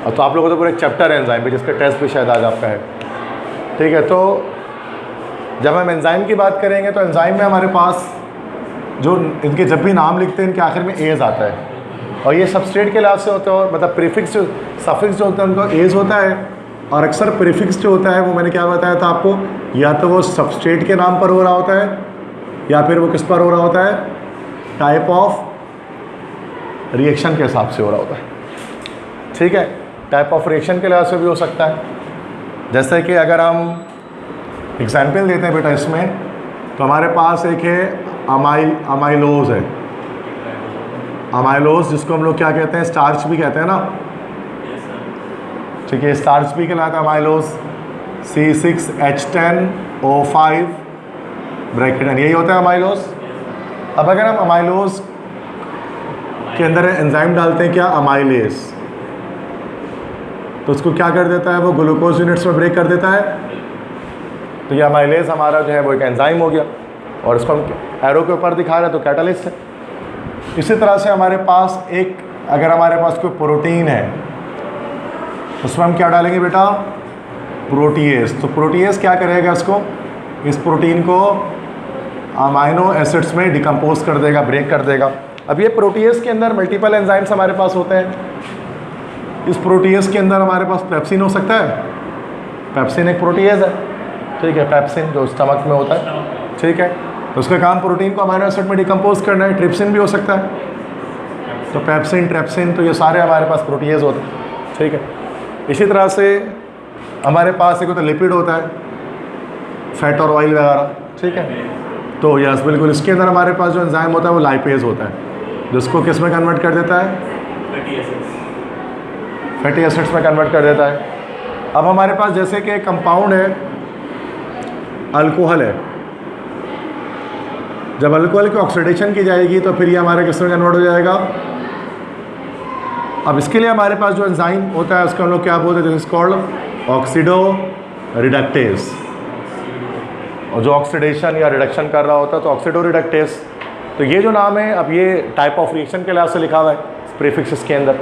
और तो आप लोगों को तो पूरा एक चैप्टर है एंजाइम पे, जिसका टेस्ट भी शायद आज आपका है, ठीक है। तो जब हम एंजाइम की बात करेंगे तो एंजाइम में हमारे पास जो इनके जब भी नाम लिखते हैं इनके आखिर में एज आता है, और ये सबस्ट्रेट के लिहाज से होता है, मतलब प्रीफिक्स जो सफिक्स जो होता है उनको एज होता है। और अक्सर प्रीफिक्स जो होता है वो मैंने क्या बताया था आपको, या तो वो सबस्ट्रेट के नाम पर हो रहा होता है या फिर वो किस पर हो रहा होता है, टाइप ऑफ रिएक्शन के हिसाब से हो रहा होता है, ठीक है। टाइप ऑफ रिएक्शन के लिहाज से भी हो सकता है। जैसे कि अगर हम एग्जाम्पल देते हैं बेटा इसमें, तो हमारे पास एक है अमाइलोज है, अमाइलोज जिसको हम लोग क्या कहते हैं, स्टार्च भी कहते हैं ना, ठीक है। स्टार्च भी कहलाता है अमाइलोज, C6H10O5 ब्रैकेट, यही होता है अमाइलोज। अब अगर हम अमाइलोज के अंदर एंजाइम डालते हैं क्या, अमाइलेज, तो उसको क्या कर देता है, वो ग्लूकोज यूनिट्स में ब्रेक कर देता है। तो ये अमाइलेज हमारा जो है वो एक एंजाइम हो गया, और इसको हम एरो के ऊपर दिखा रहे हैं तो कैटलिस्ट है। इसी तरह से हमारे पास एक, अगर हमारे पास कोई प्रोटीन है उसमें हम क्या डालेंगे बेटा, प्रोटीएज। तो प्रोटीएज क्या करेगा, इसको, इस प्रोटीन को अमाइनो एसिड्स में डिकम्पोज कर देगा, ब्रेक कर देगा। अब ये प्रोटीएज के अंदर मल्टीपल एंजाइम्स हमारे पास होते हैं। इस प्रोटीएज के अंदर हमारे पास पेप्सिन हो सकता है, पेप्सिन एक प्रोटीएज है, ठीक है, पेप्सिन जो स्टमक में होता है, ठीक है। तो उसका काम प्रोटीन को अमाइनो एसिड में डिकम्पोज करना है। ट्रिप्सिन भी हो सकता है, तो पेप्सिन, ट्रिप्सिन, तो ये सारे हमारे पास प्रोटीएज होते हैं, ठीक है। इसी तरह से हमारे पास एक होता है लिपिड होता है, फैट और ऑयल वगैरह, ठीक है। तो यस बिल्कुल, इसके अंदर हमारे पास जो एंजाइम होता है वो लाइपेज होता है, जिसको किस में कन्वर्ट कर देता है, फैटी एसिड्स में कन्वर्ट कर देता है। अब हमारे पास जैसे कि एक कंपाउंड है, अल्कोहल है, जब अल्कोहल की ऑक्सीडेशन की जाएगी तो फिर ये हमारे किस में कन्वर्ट हो जाएगा। अब इसके लिए हमारे पास जो एंजाइम होता है उसको हम लोग क्या बोलते हैं, this is called oxido reductase. और जो ऑक्सीडेशन या रिडक्शन कर रहा होता है तो ऑक्सीडो रिडक्टेज। तो ये जो नाम है, अब ये टाइप ऑफ रिएक्शन के लिहाज से लिखा हुआ है प्रीफिक्स के अंदर।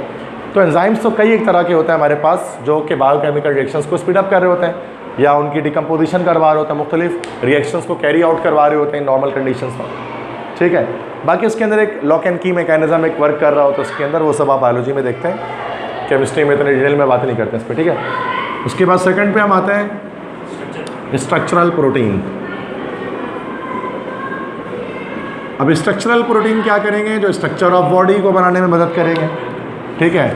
तो एंजाइम्स तो कई एक तरह के होते हैं हमारे पास, जो कि बायोकेमिकल रिएक्शंस को स्पीड अप कर रहे होते हैं या उनकी डिकम्पोजिशन करवा रहे होते हैं, मुख्तलिफ रिएक्शंस को कैरी आउट करवा रहे होते हैं नॉर्मल कंडीशंस में, ठीक है। बाकी उसके अंदर एक लॉक एंड की मैकेनिज्म एक वर्क कर रहा होता है उसके अंदर, वो सब आप बायोलॉजी में देखते हैं, केमिस्ट्री में इतने डिटेल में बात नहीं करते हैं इस पर, ठीक है। उसके बाद सेकंड पे हम आते हैं स्ट्रक्चरल प्रोटीन। अब स्ट्रक्चरल प्रोटीन क्या करेंगे, जो स्ट्रक्चर ऑफ बॉडी को बनाने में मदद करेंगे, ठीक है।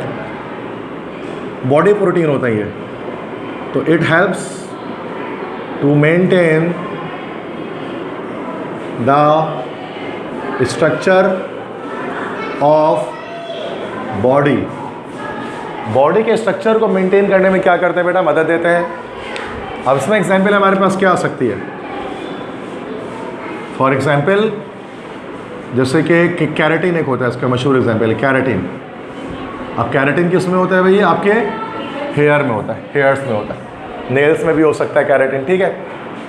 बॉडी प्रोटीन होता है ये, तो it helps to maintain the structure of body. Body के स्ट्रक्चर को मेंटेन करने में क्या करते हैं बेटा, मदद देते हैं। अब इसमें एग्जांपल हमारे पास क्या आ सकती है, फॉर एग्जांपल जैसे कि कैरेटिन एक होता है, इसका मशहूर एग्जांपल है कैरेटिन। अब कैरेटिन किस में होता है भैया, आपके हेयर में होता है, हेयर्स में होता है, नेल्स में भी हो सकता है कैरेटिन, ठीक है।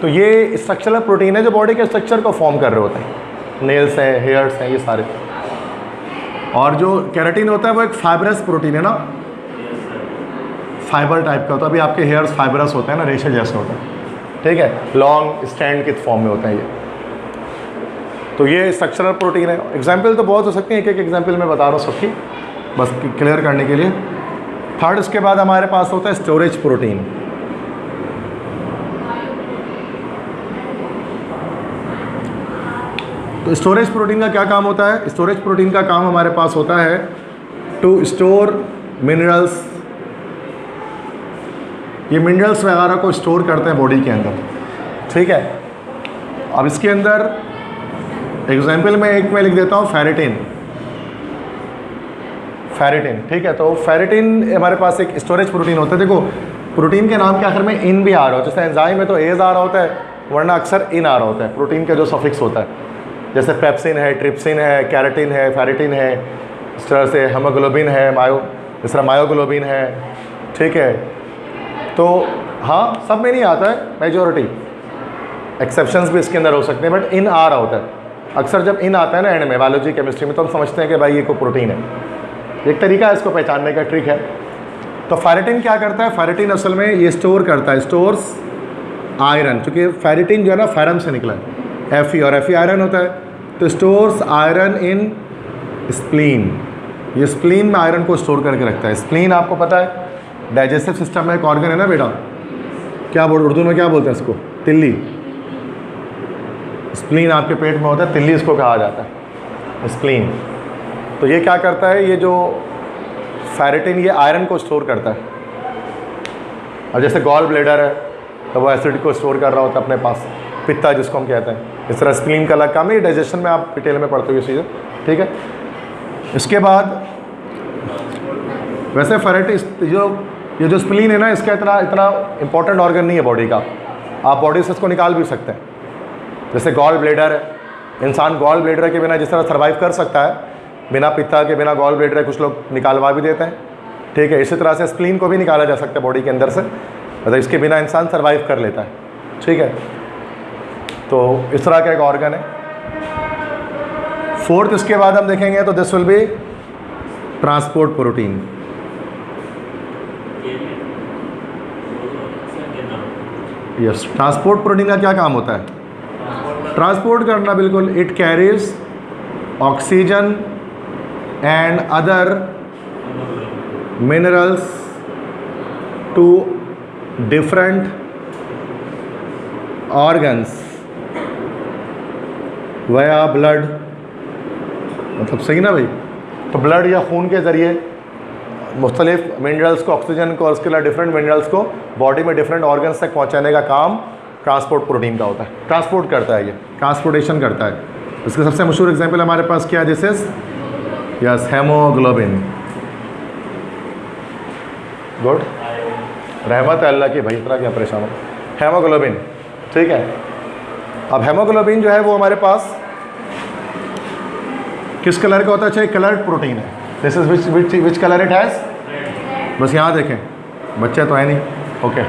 तो ये स्ट्रक्चरल प्रोटीन है जो बॉडी के स्ट्रक्चर को फॉर्म कर रहे होते हैं, नेल्स हैं, हेयर्स हैं, ये सारे। और जो कैरेटिन होता है वो एक फाइबरस प्रोटीन है ना, फाइबर टाइप का होता है। अभी आपके हेयर्स फाइबरस होते हैं ना, रेशे जैसे होते हैं, ठीक है, लॉन्ग स्टैंड के फॉर्म में होते हैं ये। तो ये स्ट्रक्चरल प्रोटीन है। एग्जाम्पल तो बहुत हो सकते हैं, एक एक एग्जाम्पल मैं बता रहा हूँ सबकी, बस क्लियर करने के लिए। थर्ड इसके बाद हमारे पास होता है स्टोरेज प्रोटीन। तो स्टोरेज प्रोटीन का क्या काम होता है, स्टोरेज प्रोटीन का काम हमारे पास होता है टू स्टोर मिनरल्स। ये मिनरल्स वगैरह को स्टोर करते हैं बॉडी के अंदर, ठीक है। अब इसके अंदर एग्जाम्पल में एक मैं लिख देता हूँ फेरेटिन, फेरेटिन, ठीक है। तो फेरेटिन हमारे पास एक स्टोरेज प्रोटीन होता है। देखो प्रोटीन के नाम के आखिर में इन भी आ रहा होता है, जैसे एंजाइम में तो एज आ रहा होता है, वरना अक्सर इन आ रहा होता है प्रोटीन का जो सफिक्स होता है, जैसे पेप्सिन है, ट्रिप्सिन है, कैरेटिन है, फेरेटिन है, इस तरह से हेमोग्लोबिन है, इस तरह मायोग्लोबिन है, ठीक है। तो हाँ, सब में नहीं आता है, मेजॉरिटी एक्सेप्शंस भी इसके अंदर हो सकते हैं, बट इन आ रहा होता है अक्सर। जब इन आता है ना एंड में बायोलॉजी केमिस्ट्री में, तो हम समझते हैं कि भाई ये कोई प्रोटीन है। एक तरीका है इसको पहचानने का, ट्रिक है। तो फेरेटिन क्या करता है, फेरेटिन असल में ये स्टोर करता है, स्टोर्स आयरन, क्योंकि फेरेटिन जो है ना फेरम से निकला है, एफ और एफ आयरन होता है, तो स्टोर्स आयरन इन स्प्लीन। ये स्प्लीन में आयरन को स्टोर करके रखता है। स्प्लीन आपको पता है डाइजेस्टिव सिस्टम में एक ऑर्गन है ना बेटा, क्या बोल उर्दू में क्या बोलते हैं इसको, तिल्ली। स्प्लीन आपके पेट में होता है, तिल्ली इसको कहा जाता है, स्प्लीन। तो ये क्या करता है, ये जो फेरेटिन ये आयरन को स्टोर करता है। अब जैसे गॉल ब्लेडर है तो वो एसिड को स्टोर कर रहा होता है अपने पास, पित्ता जिसको हम कहते हैं। इस तरह स्प्लीन का अलग काम है, डाइजेशन में आप डिटेल में पढ़ते हो ये चीज़ें, ठीक है। इसके बाद वैसे फेरेटिन ये जो स्प्लीन है ना, इसका इतना इंपॉर्टेंट ऑर्गन नहीं है बॉडी का, आप बॉडी से इसको निकाल भी सकते हैं। जैसे गॉल ब्लेडर है, इंसान गॉल ब्लेडर के बिना जिस तरह सर्वाइव कर सकता है, बिना पित्ता के बिना गॉल ब्लेडर कुछ लोग निकालवा भी देते हैं, ठीक है। इसी तरह से स्प्लीन को भी निकाला जा सकता है बॉडी के अंदर से, मतलब इसके बिना इंसान सर्वाइव कर लेता है, ठीक है। तो इस तरह का एक ऑर्गन है। फोर्थ इसके बाद हम देखेंगे तो this will be transport protein. Yes, transport protein का क्या काम होता है, ट्रांसपोर्ट करना, बिल्कुल। It carries oxygen and other minerals to different organs via blood, मतलब सही ना भाई। तो ब्लड या खून के ज़रिए मुख्तलिफ मिनरल्स को, ऑक्सीजन को और उसके अलावा डिफरेंट मिनरल्स को बॉडी में डिफरेंट ऑर्गन्स तक पहुंचाने का काम ट्रांसपोर्ट प्रोटीन का होता है। ट्रांसपोर्ट करता है, ये ट्रांसपोर्टेशन करता है। इसका सबसे मशहूर एग्जांपल हमारे पास क्या है, this is yes haemoglobin. Good, रहमत है अल्लाह की भाई, इतना क्या परेशान हो। हेमोग्लोबिन, ठीक है। अब हेमोग्लोबिन जो है वो हमारे पास किस कलर का होता है? अच्छा, कलर्ड प्रोटीन है। This is which colour it has? बस यहाँ देखें, बच्चे तो है नहीं, ओके।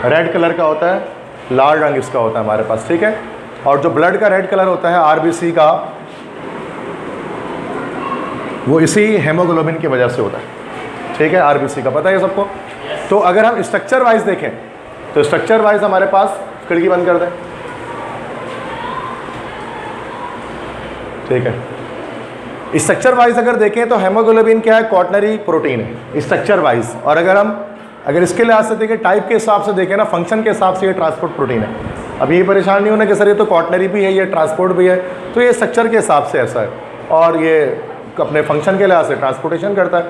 रेड कलर का होता है, लाल रंग इसका होता है हमारे पास, ठीक है। और जो ब्लड का रेड कलर होता है आरबीसी का, वो इसी हेमोग्लोबिन की वजह से होता है, ठीक है। आरबीसी का पता है सबको। तो अगर हम स्ट्रक्चर वाइज देखें तो स्ट्रक्चर वाइज हमारे पास, खिड़की बंद कर दें, ठीक है। स्ट्रक्चर वाइज अगर देखें तो हेमोग्लोबिन क्या है? क्वाटरनरी प्रोटीन है स्ट्रक्चर वाइज। और अगर इसके लिहाज से देखें, टाइप के हिसाब से देखें ना, फंक्शन के हिसाब से ये ट्रांसपोर्ट प्रोटीन है। अब ये परेशान नहीं होना कि सर ये तो क्वाटरनरी भी है, ये ट्रांसपोर्ट भी है, तो ये स्ट्रक्चर के हिसाब से ऐसा है, और ये अपने फंक्शन के लिहाज से ट्रांसपोर्टेशन करता है,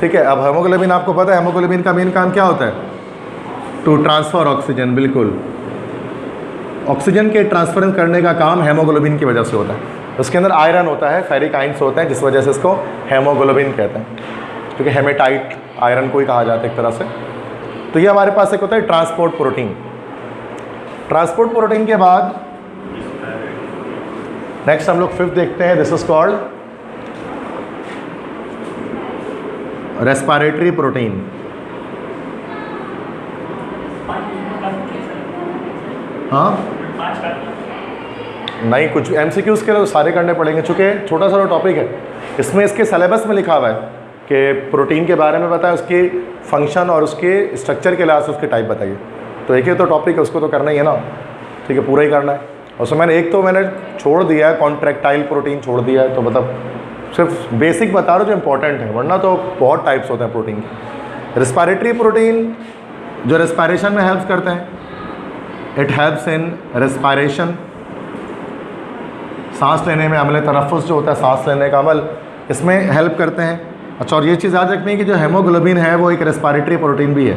ठीक है। अब हेमोग्लोबिन आपको पता है, हेमोग्लोबिन का मेन काम क्या होता है? टू ट्रांसफ़र ऑक्सीजन, बिल्कुल। ऑक्सीजन के ट्रांसफर करने का काम हेमोग्लोबिन की वजह से होता है। उसके अंदर आयरन होता है, फेरिक आयंस होते हैं, जिस वजह से इसको हेमोग्लोबिन कहते हैं, क्योंकि हेमेटाइट आयरन को ही कहा जाता है एक तरह से। तो ये हमारे पास एक होता है ट्रांसपोर्ट प्रोटीन। ट्रांसपोर्ट प्रोटीन के बाद नेक्स्ट हम लोग फिफ्थ देखते हैं, this is called respiratory protein. हाँ नहीं, कुछ एमसीक्यूज़ के लिए तो सारे करने पड़ेंगे, चूँकि छोटा सा टॉपिक है। इसमें इसके सिलेबस में लिखा हुआ है कि प्रोटीन के बारे में बताया, उसकी फंक्शन और उसके स्ट्रक्चर के लिहाज से उसकी टाइप बताइए। तो एक ही तो टॉपिक है, उसको तो करना ही है ना, ठीक है, पूरा ही करना है। और उसमें मैंने छोड़ दिया है, कॉन्ट्रैक्टाइल प्रोटीन छोड़ दिया है, तो मतलब सिर्फ बेसिक बता रहा हूँ जो इंपॉर्टेंट है, वरना तो बहुत टाइप्स होते हैं प्रोटीन के। रेस्पिरेटरी प्रोटीन जो रेस्पिरेशन में हेल्प करते हैं, इट हेल्प्स इन रेस्पिरेशन, सांस लेने में, अमल तनफ़ुस जो होता है सांस लेने का अमल, इसमें हेल्प करते हैं। अच्छा, और ये चीज़ याद रखनी है कि जो हेमोग्लोबिन है वो एक रेस्पिरेटरी प्रोटीन भी है।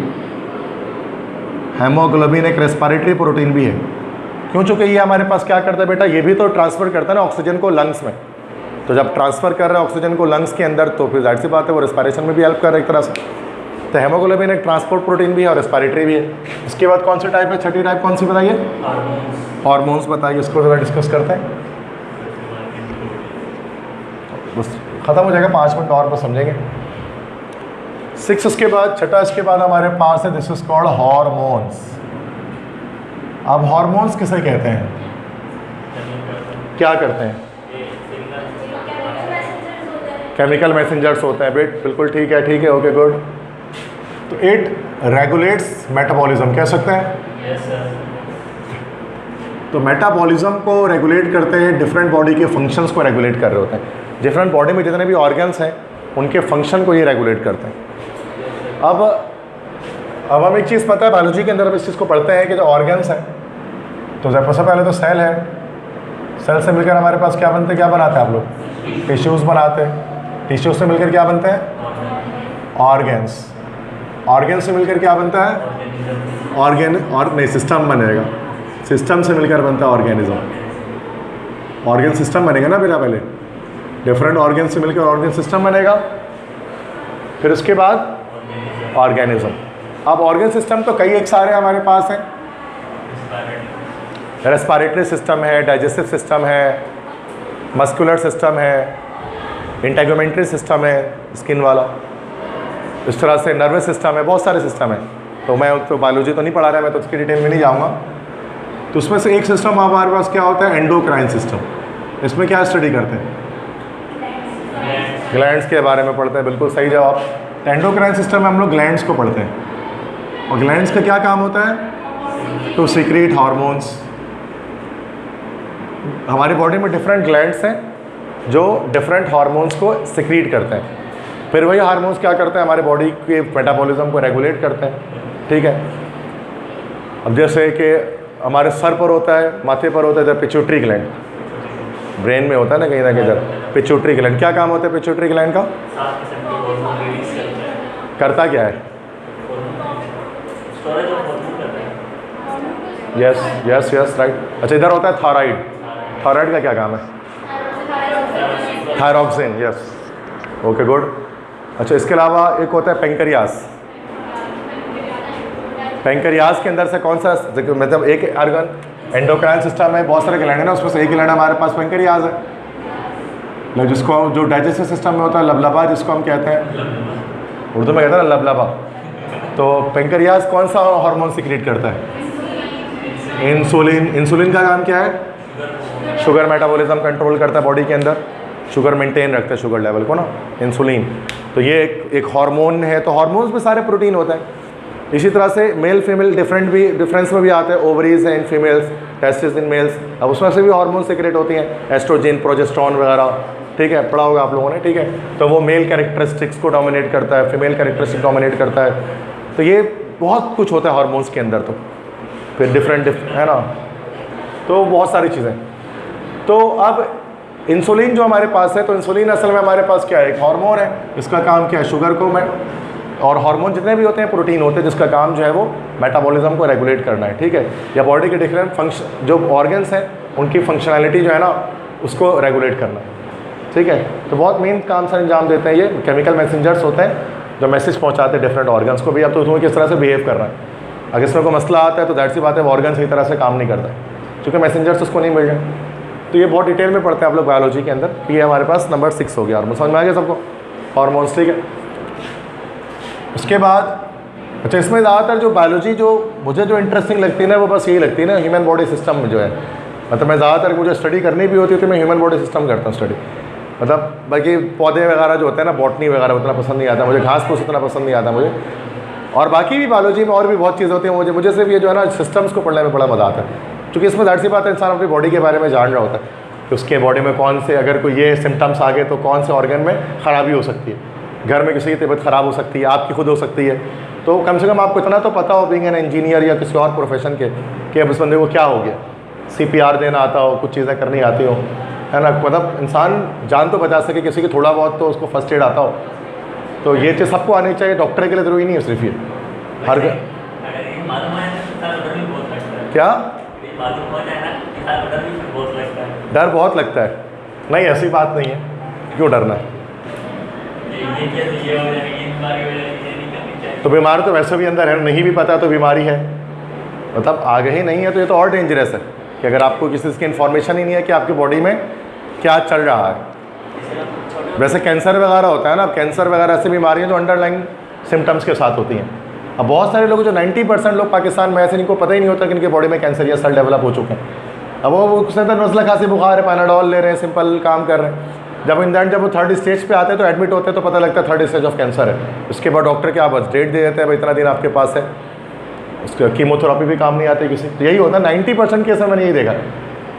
हेमोग्लोबिन एक रेस्पिरेटरी प्रोटीन भी है, क्यों? चूँकि ये हमारे पास क्या करता है बेटा, ये भी तो ट्रांसफ़र करता है ना ऑक्सीजन को लंग्स में। तो जब ट्रांसफ़र कर रहा है ऑक्सीजन को लंग्स के अंदर, तो फिर जाहिर सी बात है वो रेस्पिरेशन में भी हेल्प कर रहा है एक तरह से। तो हेमोग्लोबिन एक ट्रांसपोर्ट प्रोटीन भी है और रेस्पिरेटरी भी है। इसके बाद कौन सी टाइप है? छठी टाइप कौन सी बताइए? हार्मोन्स बताइए, इसको ज़रा डिस्कस करते हैं। बस ख़त्म हो जाएगा, 5 मिनट और बस समझेंगे। 6 इसके बाद, छठा इसके बाद हमारे पास है, दिस इज कॉल्ड हार्मोन्स। अब हार्मोन्स किसे कहते हैं? क्या करते हैं? केमिकल मैसेंजर्स होते हैं बेट, बिल्कुल ठीक है, ठीक है, ओके गुड। तो इट रेगुलेट्स मेटाबॉलिज्म, कह सकते हैं? Yes sir. तो मेटाबॉलिज्म को रेगुलेट करते हैं, डिफरेंट बॉडी के फंक्शंस को रेगुलेट कर रहे होते हैं। डिफरेंट बॉडी में जितने भी ऑर्गन्स हैं उनके फंक्शन को ये रेगुलेट करते हैं। अब हम एक चीज़ पता है, बायोलॉजी के अंदर हम इस चीज़ को पढ़ते हैं कि जो ऑर्गन्स हैं, तो सबसे पहले तो सेल है, सेल से मिलकर हमारे पास क्या बनते हैं, क्या बनाते हैं आप लोग? टिश्यूज़ बनाते हैं। टिश्यूज़ से मिलकर क्या बनते हैं? ऑर्गन्स। ऑर्गन से मिलकर क्या बनता है? नहीं, सिस्टम बनेगा। सिस्टम से मिलकर बनता है ऑर्गेनिज्म। ऑर्गन सिस्टम बनेगा ना बेटा, पहले डिफरेंट ऑर्गन से मिलकर ऑर्गन सिस्टम बनेगा, फिर उसके बाद ऑर्गेनिज्म। अब ऑर्गन सिस्टम तो कई एक सारे हमारे पास हैं। रेस्पिरेटरी सिस्टम है, डाइजेस्टिव सिस्टम है, मस्कुलर सिस्टम है, इंटेगुमेंट्री सिस्टम है स्किन वाला, इस तरह से नर्वस सिस्टम है, बहुत सारे सिस्टम है। तो मैं तो बायोलॉजी तो नहीं पढ़ा रहा, मैं तो उसकी डिटेल में नहीं जाऊँगा। तो उसमें से एक सिस्टम हमारे पास क्या होता है? Endocrine system. इसमें क्या स्टडी करते हैं? ग्लैंड्स के बारे में पढ़ते हैं, बिल्कुल सही जवाब। एंडोक्राइन सिस्टम में हम लोग ग्लैंड्स को पढ़ते हैं, और ग्लैंड्स का क्या काम होता है? To secrete hormones. हमारी बॉडी में डिफरेंट ग्लैंड्स हैं जो डिफरेंट हार्मोन्स को सीक्रेट करते हैं। फिर वही हार्मोन्स क्या करते हैं? हमारे बॉडी के मेटाबॉलिज्म को रेगुलेट करते हैं, ठीक है। अब जैसे कि हमारे सर पर होता है, माथे पर होता है जब पिट्यूटरी ग्लैंड, ब्रेन में होता है ना कहीं ना कहीं जब पिट्यूटरी ग्लैंड। क्या काम होता है पिट्यूटरी ग्लैंड का? करता क्या है? Yes yes yes right. अच्छा, इधर होता है थायराइड। थायराइड का क्या काम है? Thyroxine, yes, okay good. अच्छा, इसके अलावा एक होता है पेंक्रियास। पेंक्रियास के अंदर से कौन सा, मतलब एक ऑर्गन, एंडोक्राइन सिस्टम में बहुत सारे ग्लैंड है ना, उसमें से एक ग्लैंड हमारे पास पेंक्रियास है। जिसको जो डाइजेस्टिव सिस्टम में होता है लबलबा, जिसको हम कहते हैं, उर्दू में कहते हैं ना लबलबा। तो पेंक्रियाज कौन सा हार्मोन सिक्रीट करता है? इंसुलिन। इंसुलिन का काम क्या है? शुगर मेटाबॉलिज्म कंट्रोल करता है बॉडी के अंदर, शुगर मेंटेन रखता है, शुगर लेवल को ना, इंसुलिन। तो ये एक हार्मोन है। तो हार्मोन्स में सारे प्रोटीन होता है। इसी तरह से मेल फीमेल डिफरेंस में भी आता है। ओवरीज हैं in females, testis in males, अब उसमें से भी हार्मोन सिक्रेट होती हैं, एस्ट्रोजन, प्रोजेस्टेरॉन वगैरह, ठीक है, पढ़ा होगा आप लोगों ने, ठीक है। तो वो मेल कैरेक्टरिस्टिक्स को डोमिनेट करता है, फीमेल कैरेक्टरिस्टिक डोमिनेट करता है। तो ये बहुत कुछ होता है हार्मोन्स के अंदर। तो फिर डिफरेंट है ना, तो बहुत सारी चीज़ें। तो अब इंसुलिन जो हमारे पास है, तो इंसुलिन असल में हमारे पास क्या है? एक हार्मोन है। इसका काम क्या है? शुगर को और हार्मोन जितने भी होते हैं प्रोटीन होते हैं, जिसका काम जो है वो मेटाबॉलिज्म को रेगुलेट करना है, ठीक है, या बॉडी के डिफरेंट फंक्शन जो ऑर्गन्स हैं उनकी फंक्शनैलिटी जो है ना उसको रेगुलेट करना है, ठीक है। तो बहुत मेन काम से अंजाम देते हैं ये केमिकल मैसेंजर्स होते हैं जो मैसेज पहुँचाते हैं डिफरेंट ऑर्गन्स को भी। अब तो तुम्हें किस तरह से बिहेव कर रहा है, अगर इसमें कोई मसला आता है तो दैट सी बात है वो ऑर्गन सही तरह से काम नहीं करता क्योंकि मैसेंजर्स उसको नहीं मिल रहे। तो ये बहुत डिटेल में पढ़ते हैं आप लोग बायोलॉजी के अंदर। ये हमारे पास नंबर 6 हो गया हार्मोन, समझ में आ गया सबको? हार्मोन्स, ठीक है। उसके बाद अच्छा, इसमें ज़्यादातर जो बायोलॉजी जो मुझे जो इंटरेस्टिंग लगती है ना वो बस यही लगती है ना, ह्यूमन बॉडी सिस्टम में जो है, मतलब मैं ज़्यादातर मुझे स्टडी करनी भी होती है तो मैं ह्यूमन बॉडी सिस्टम करता हूँ स्टडी। मतलब बाकी पौधे वगैरह जो होते हैं ना, बॉटनी वगैरह उतना पसंद नहीं आता मुझे, घास फूस उतना पसंद नहीं आता मुझे। और बाकी भी बायोलॉजी में और भी बहुत चीज़ें होती हैं मुझे सिर्फ ये जो है ना सिस्टम्स को पढ़ने में बड़ा मज़ा आता है, क्योंकि इसमें ज़ाहिर सी बात है इंसान अपनी बॉडी के बारे में जान रहा होता है कि उसके बॉडी में कौन से, अगर कोई ये सिम्टम्स आ गए तो कौन से ऑर्गन में ख़राबी हो सकती है, घर में किसी की तबीयत ख़राब हो सकती है, आपकी खुद हो सकती है। तो कम से कम आपको इतना तो पता हो बीइंग एन इंजीनियर या किसी और प्रोफेशन के कि अब इस बंदे को क्या हो गया, CPR देना आता हो, कुछ चीज़ें करनी आती हो, है ना, मतलब इंसान जान तो बचा सके किसी की, थोड़ा बहुत तो उसको फर्स्ट एड आता हो। तो ये चीज़ सबको आनी चाहिए, डॉक्टर के लिए ज़रूरी नहीं है सिर्फ ये, हर क्या डर बहुत लगता है? नहीं, ऐसी बात नहीं है, क्यों डरना है? तो बीमारी तो वैसे भी अंदर है, नहीं भी पता तो बीमारी है, मतलब आगे ही नहीं है तो ये तो और डेंजरस है कि अगर आपको किसी चीज़ की इन्फॉर्मेशन ही नहीं है कि आपकी बॉडी में क्या चल रहा है। वैसे कैंसर वगैरह होता है ना, कैंसर वगैरह ऐसी बीमारियाँ जो अंडरलाइंग सिम्टम्स के साथ होती हैं। अब बहुत सारे लोग जो 90% लोग पाकिस्तान में ऐसे, इनको पता ही नहीं होता कि इनके बॉडी में कैंसर या सेल डेवलप हो चुके हैं। अब वो उसने तो नज़ला खांसी बुखार है, पैनाडोल ले रहे हैं, सिंपल काम कर रहे हैं। जब इन दैट जब वो 3rd स्टेज पे आते हैं तो एडमिट होते हैं तो पता लगता है 3rd स्टेज ऑफ कैंसर है। उसके बाद डॉक्टर क्या बस डेट दे देते हैं, भाई इतना दिन आपके पास है, उसका कीमोथेरापी भी काम नहीं आती किसी। तो यही होता है 90% केस में मैंने यही देखा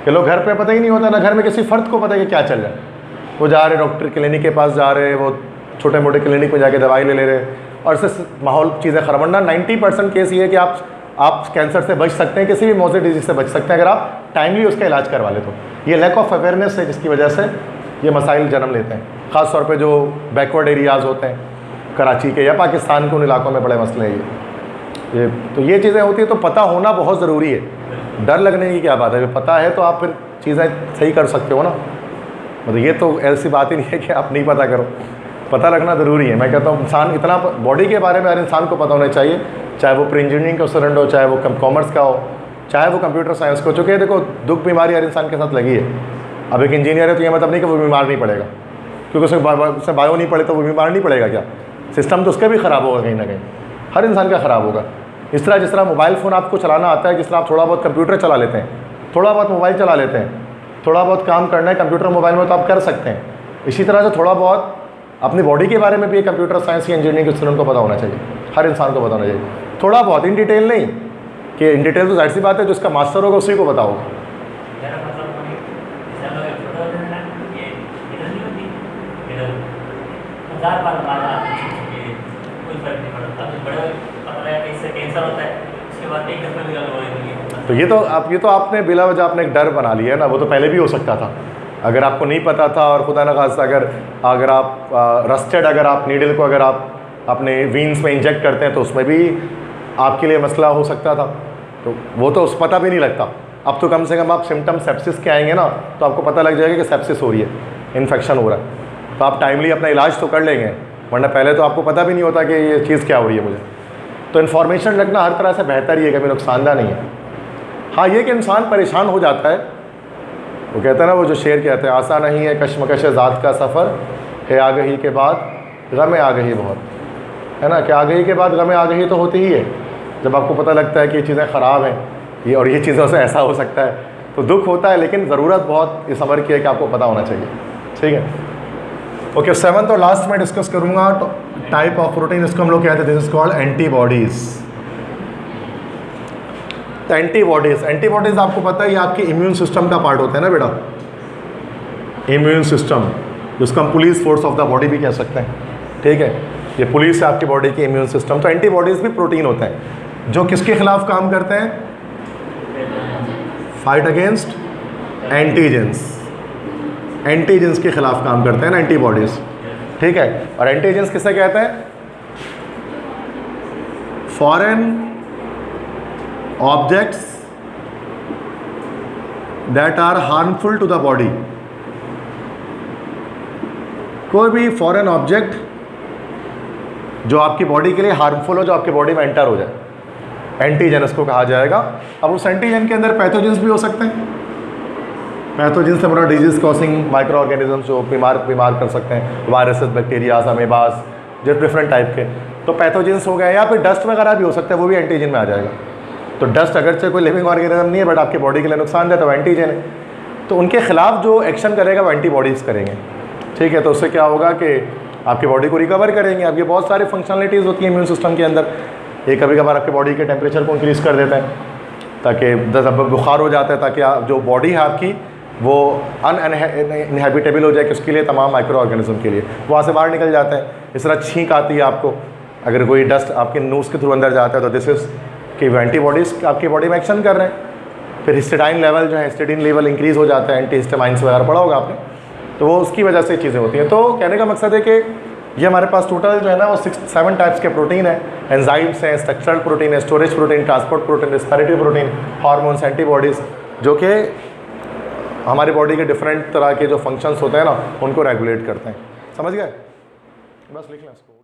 कि लोग घर पे पता ही नहीं होता ना, घर में किसी फ़र्द को पता है कि क्या चल रहा है। वो जा रहे डॉक्टर क्लिनिक के पास जा रहे, वो छोटे मोटे क्लिनिक में जाके दवाई ले रहे और इससे माहौल चीज़ें ख़राब। वरना 90% केस ये है कि आप कैंसर से बच सकते हैं, किसी भी मौसमी डिजीज से बच सकते हैं अगर आप टाइमली उसका इलाज करवा ले तो। ये लैक ऑफ अवेयरनेस है जिसकी वजह से ये मसाइल जन्म लेते हैं, ख़ास तौर पे जो बैकवर्ड एरियाज़ होते हैं कराची के या पाकिस्तान के उन इलाकों में बड़े मसले हैं ये। तो ये चीज़ें होती है, तो पता होना बहुत ज़रूरी है। डर लगने की क्या बात है, पता है तो आप फिर चीज़ें सही कर सकते हो ना। मतलब ये तो ऐसी बात ही नहीं है कि आप नहीं पता करो, पता लगना ज़रूरी है। मैं कहता हूँ इंसान इतना बॉडी के बारे में हर इंसान को पता होना चाहिए, चाहे वो प्री इंजीनियरिंग का स्टूडेंट हो, चाहे वो कॉमर्स का हो, चाहे वो कंप्यूटर साइंस को। चूँकि देखो दुख बीमारी हर इंसान के साथ लगी है। अब एक इंजीनियर है तो ये मतलब नहीं कि वो बीमार नहीं पड़ेगा, क्योंकि उससे बायो नहीं पड़े तो वो बीमार नहीं पड़ेगा क्या? सिस्टम तो उसका भी ख़राब होगा कहीं ना कहीं, हर इंसान का ख़राब होगा। इस तरह जिस तरह मोबाइल फ़ोन आपको चलाना आता है, जिस तरह आप थोड़ा बहुत कंप्यूटर चला लेते हैं, थोड़ा बहुत मोबाइल चला लेते हैं, थोड़ा बहुत काम करना है कंप्यूटर मोबाइल में तो आप कर सकते हैं। इसी तरह से थोड़ा बहुत अपनी बॉडी के बारे में भी कंप्यूटर साइंस या इंजीनियरिंग के स्टूडेंट को पता होना चाहिए, हर इंसान को पता होना चाहिए थोड़ा बहुत, इन डिटेल नहीं कि इन डिटेल तो जाहिर सी बात है जो उसका मास्टर होगा उसी को पता होगा। तो ये तो आपने बिला वजह आपने एक डर बना लिया है ना, वो तो पहले भी हो सकता था। अगर आपको नहीं पता था और खुदा न खास्ता अगर आप रस्टेड अगर आप नीडल को अगर आप अपने वीन्स में इंजेक्ट करते हैं तो उसमें भी आपके लिए मसला हो सकता था। तो वो तो उस पता भी नहीं लगता। अब तो कम से कम आप सिम्टम सेप्सिस के आएंगे ना तो आपको पता लग जाएगा कि सेप्सिस हो रही है, इन्फेक्शन हो रहा है, तो आप टाइमली अपना इलाज तो कर लेंगे, वरना पहले तो आपको पता भी नहीं होता कि ये चीज़ क्या हो रही है मुझे। तो इन्फॉर्मेशन लगना हर तरह से बेहतर ही है, कभी नुकसानदा नहीं है। हाँ ये कि इंसान परेशान हो जाता है, वो कहते हैं ना, वो जो शेर कहते हैं, आसा नहीं है कश्मकश ज़ात का सफ़र है आगही के बाद गम आगही बहुत, है ना, कि आगही के बाद गम आगही तो होती ही है। जब आपको पता लगता है कि ये चीज़ें ख़राब हैं ये और ये चीज़ों से ऐसा हो सकता है तो दुख होता है, लेकिन ज़रूरत बहुत इस अमर की है कि आपको पता होना चाहिए। ठीक है, ओके। 7th और लास्ट में डिस्कस करूँगा टाइप ऑफ प्रोटीन, इसको हम लोग कहते हैं दिस इज कॉल्ड एंटीबॉडीज़। तो एंटीबॉडीज़ आपको पता है ये आपके इम्यून सिस्टम का पार्ट होता है ना बेटा, इम्यून सिस्टम, जिसको हम police force of the body भी कह सकते हैं। ठीक है, ये पुलिस है आपकी बॉडी की इम्यून सिस्टम। तो एंटीबॉडीज़ भी प्रोटीन होते हैं जो किसके खिलाफ काम करते हैं, फाइट अगेंस्ट एंटीजेंस, एंटीजेंस के खिलाफ काम करते हैं ना एंटीबॉडीज़। ठीक है, और एंटीजेंस किसे कहते हैं, foreign objects that are harmful to the body. कोई भी फॉरेन ऑब्जेक्ट जो आपकी बॉडी के लिए हार्मफुल हो, जो आपकी बॉडी में एंटर हो जाए, एंटीजन इसको कहा जाएगा। अब उस एंटीजन के अंदर पैथोजेंस भी हो सकते हैं। पैथोजेंस से बड़ा डिजीज कॉसिंग माइक्रो ऑर्गेनिज्म जो बीमार कर सकते हैं, वायरसेस, बैक्टीरियाज, अमेबास, जो डिफरेंट टाइप के, तो पैथोजेंस हो गए। या फिर डस्ट वगैरह भी हो सकता है, वो भी एंटीजन में आ जाएगा। तो डस्ट अगरचे कोई लिविंग ऑर्गेनिज्म नहीं है बट आपकी बॉडी के लिए नुकसानदेह, तो एंटीजन है, तो उनके खिलाफ जो एक्शन करेगा वो एंटीबॉडीज़ करेंगे। ठीक है, तो उससे क्या होगा कि आपकी बॉडी को रिकवर करेंगे। अब ये बहुत सारी फंक्शनलिटीज़ होती हैं इम्यून सिस्टम के अंदर। ये कभी कभार आपकी बॉडी के टेम्परेचर को इंक्रीज़ कर देता है, ताकि जब बुखार हो जाता है ताकि जो बॉडी है आपकी वो अनइनहेबिटेबल हो जाए, किसके लिए, तमाम माइक्रो ऑर्गेनिज्म के लिए, वहाँ से बाहर निकल जाते हैं। इस तरह छींक आती है आपको, अगर कोई डस्ट आपके नोज़ के थ्रू अंदर जाता है तो दिस इज़ कि वो एंटीबॉडीज़ आपकी बॉडी में एक्शन कर रहे हैं। फिर हिस्टाडाइन लेवल जो है, हिस्टाडीन लेवल इंक्रीज़ हो जाता है, एंटीहिस्टामाइंस वगैरह पढ़ा होगा आपने, तो वो उसकी वजह से चीज़ें होती हैं। तो कहने का मकसद है कि ये हमारे पास टोटल जो है ना वो 7 टाइप्स के प्रोटीन है। एंजाइम्स हैं, स्ट्रक्चरल प्रोटीन है, storage protein, transport protein, respiratory protein, hormones, antibodies, जो कि हमारी बॉडी के डिफरेंट तरह के जो फंक्शंस होते हैं ना उनको रेगुलेट करते हैं। समझ गए? बस लिख लें इसको।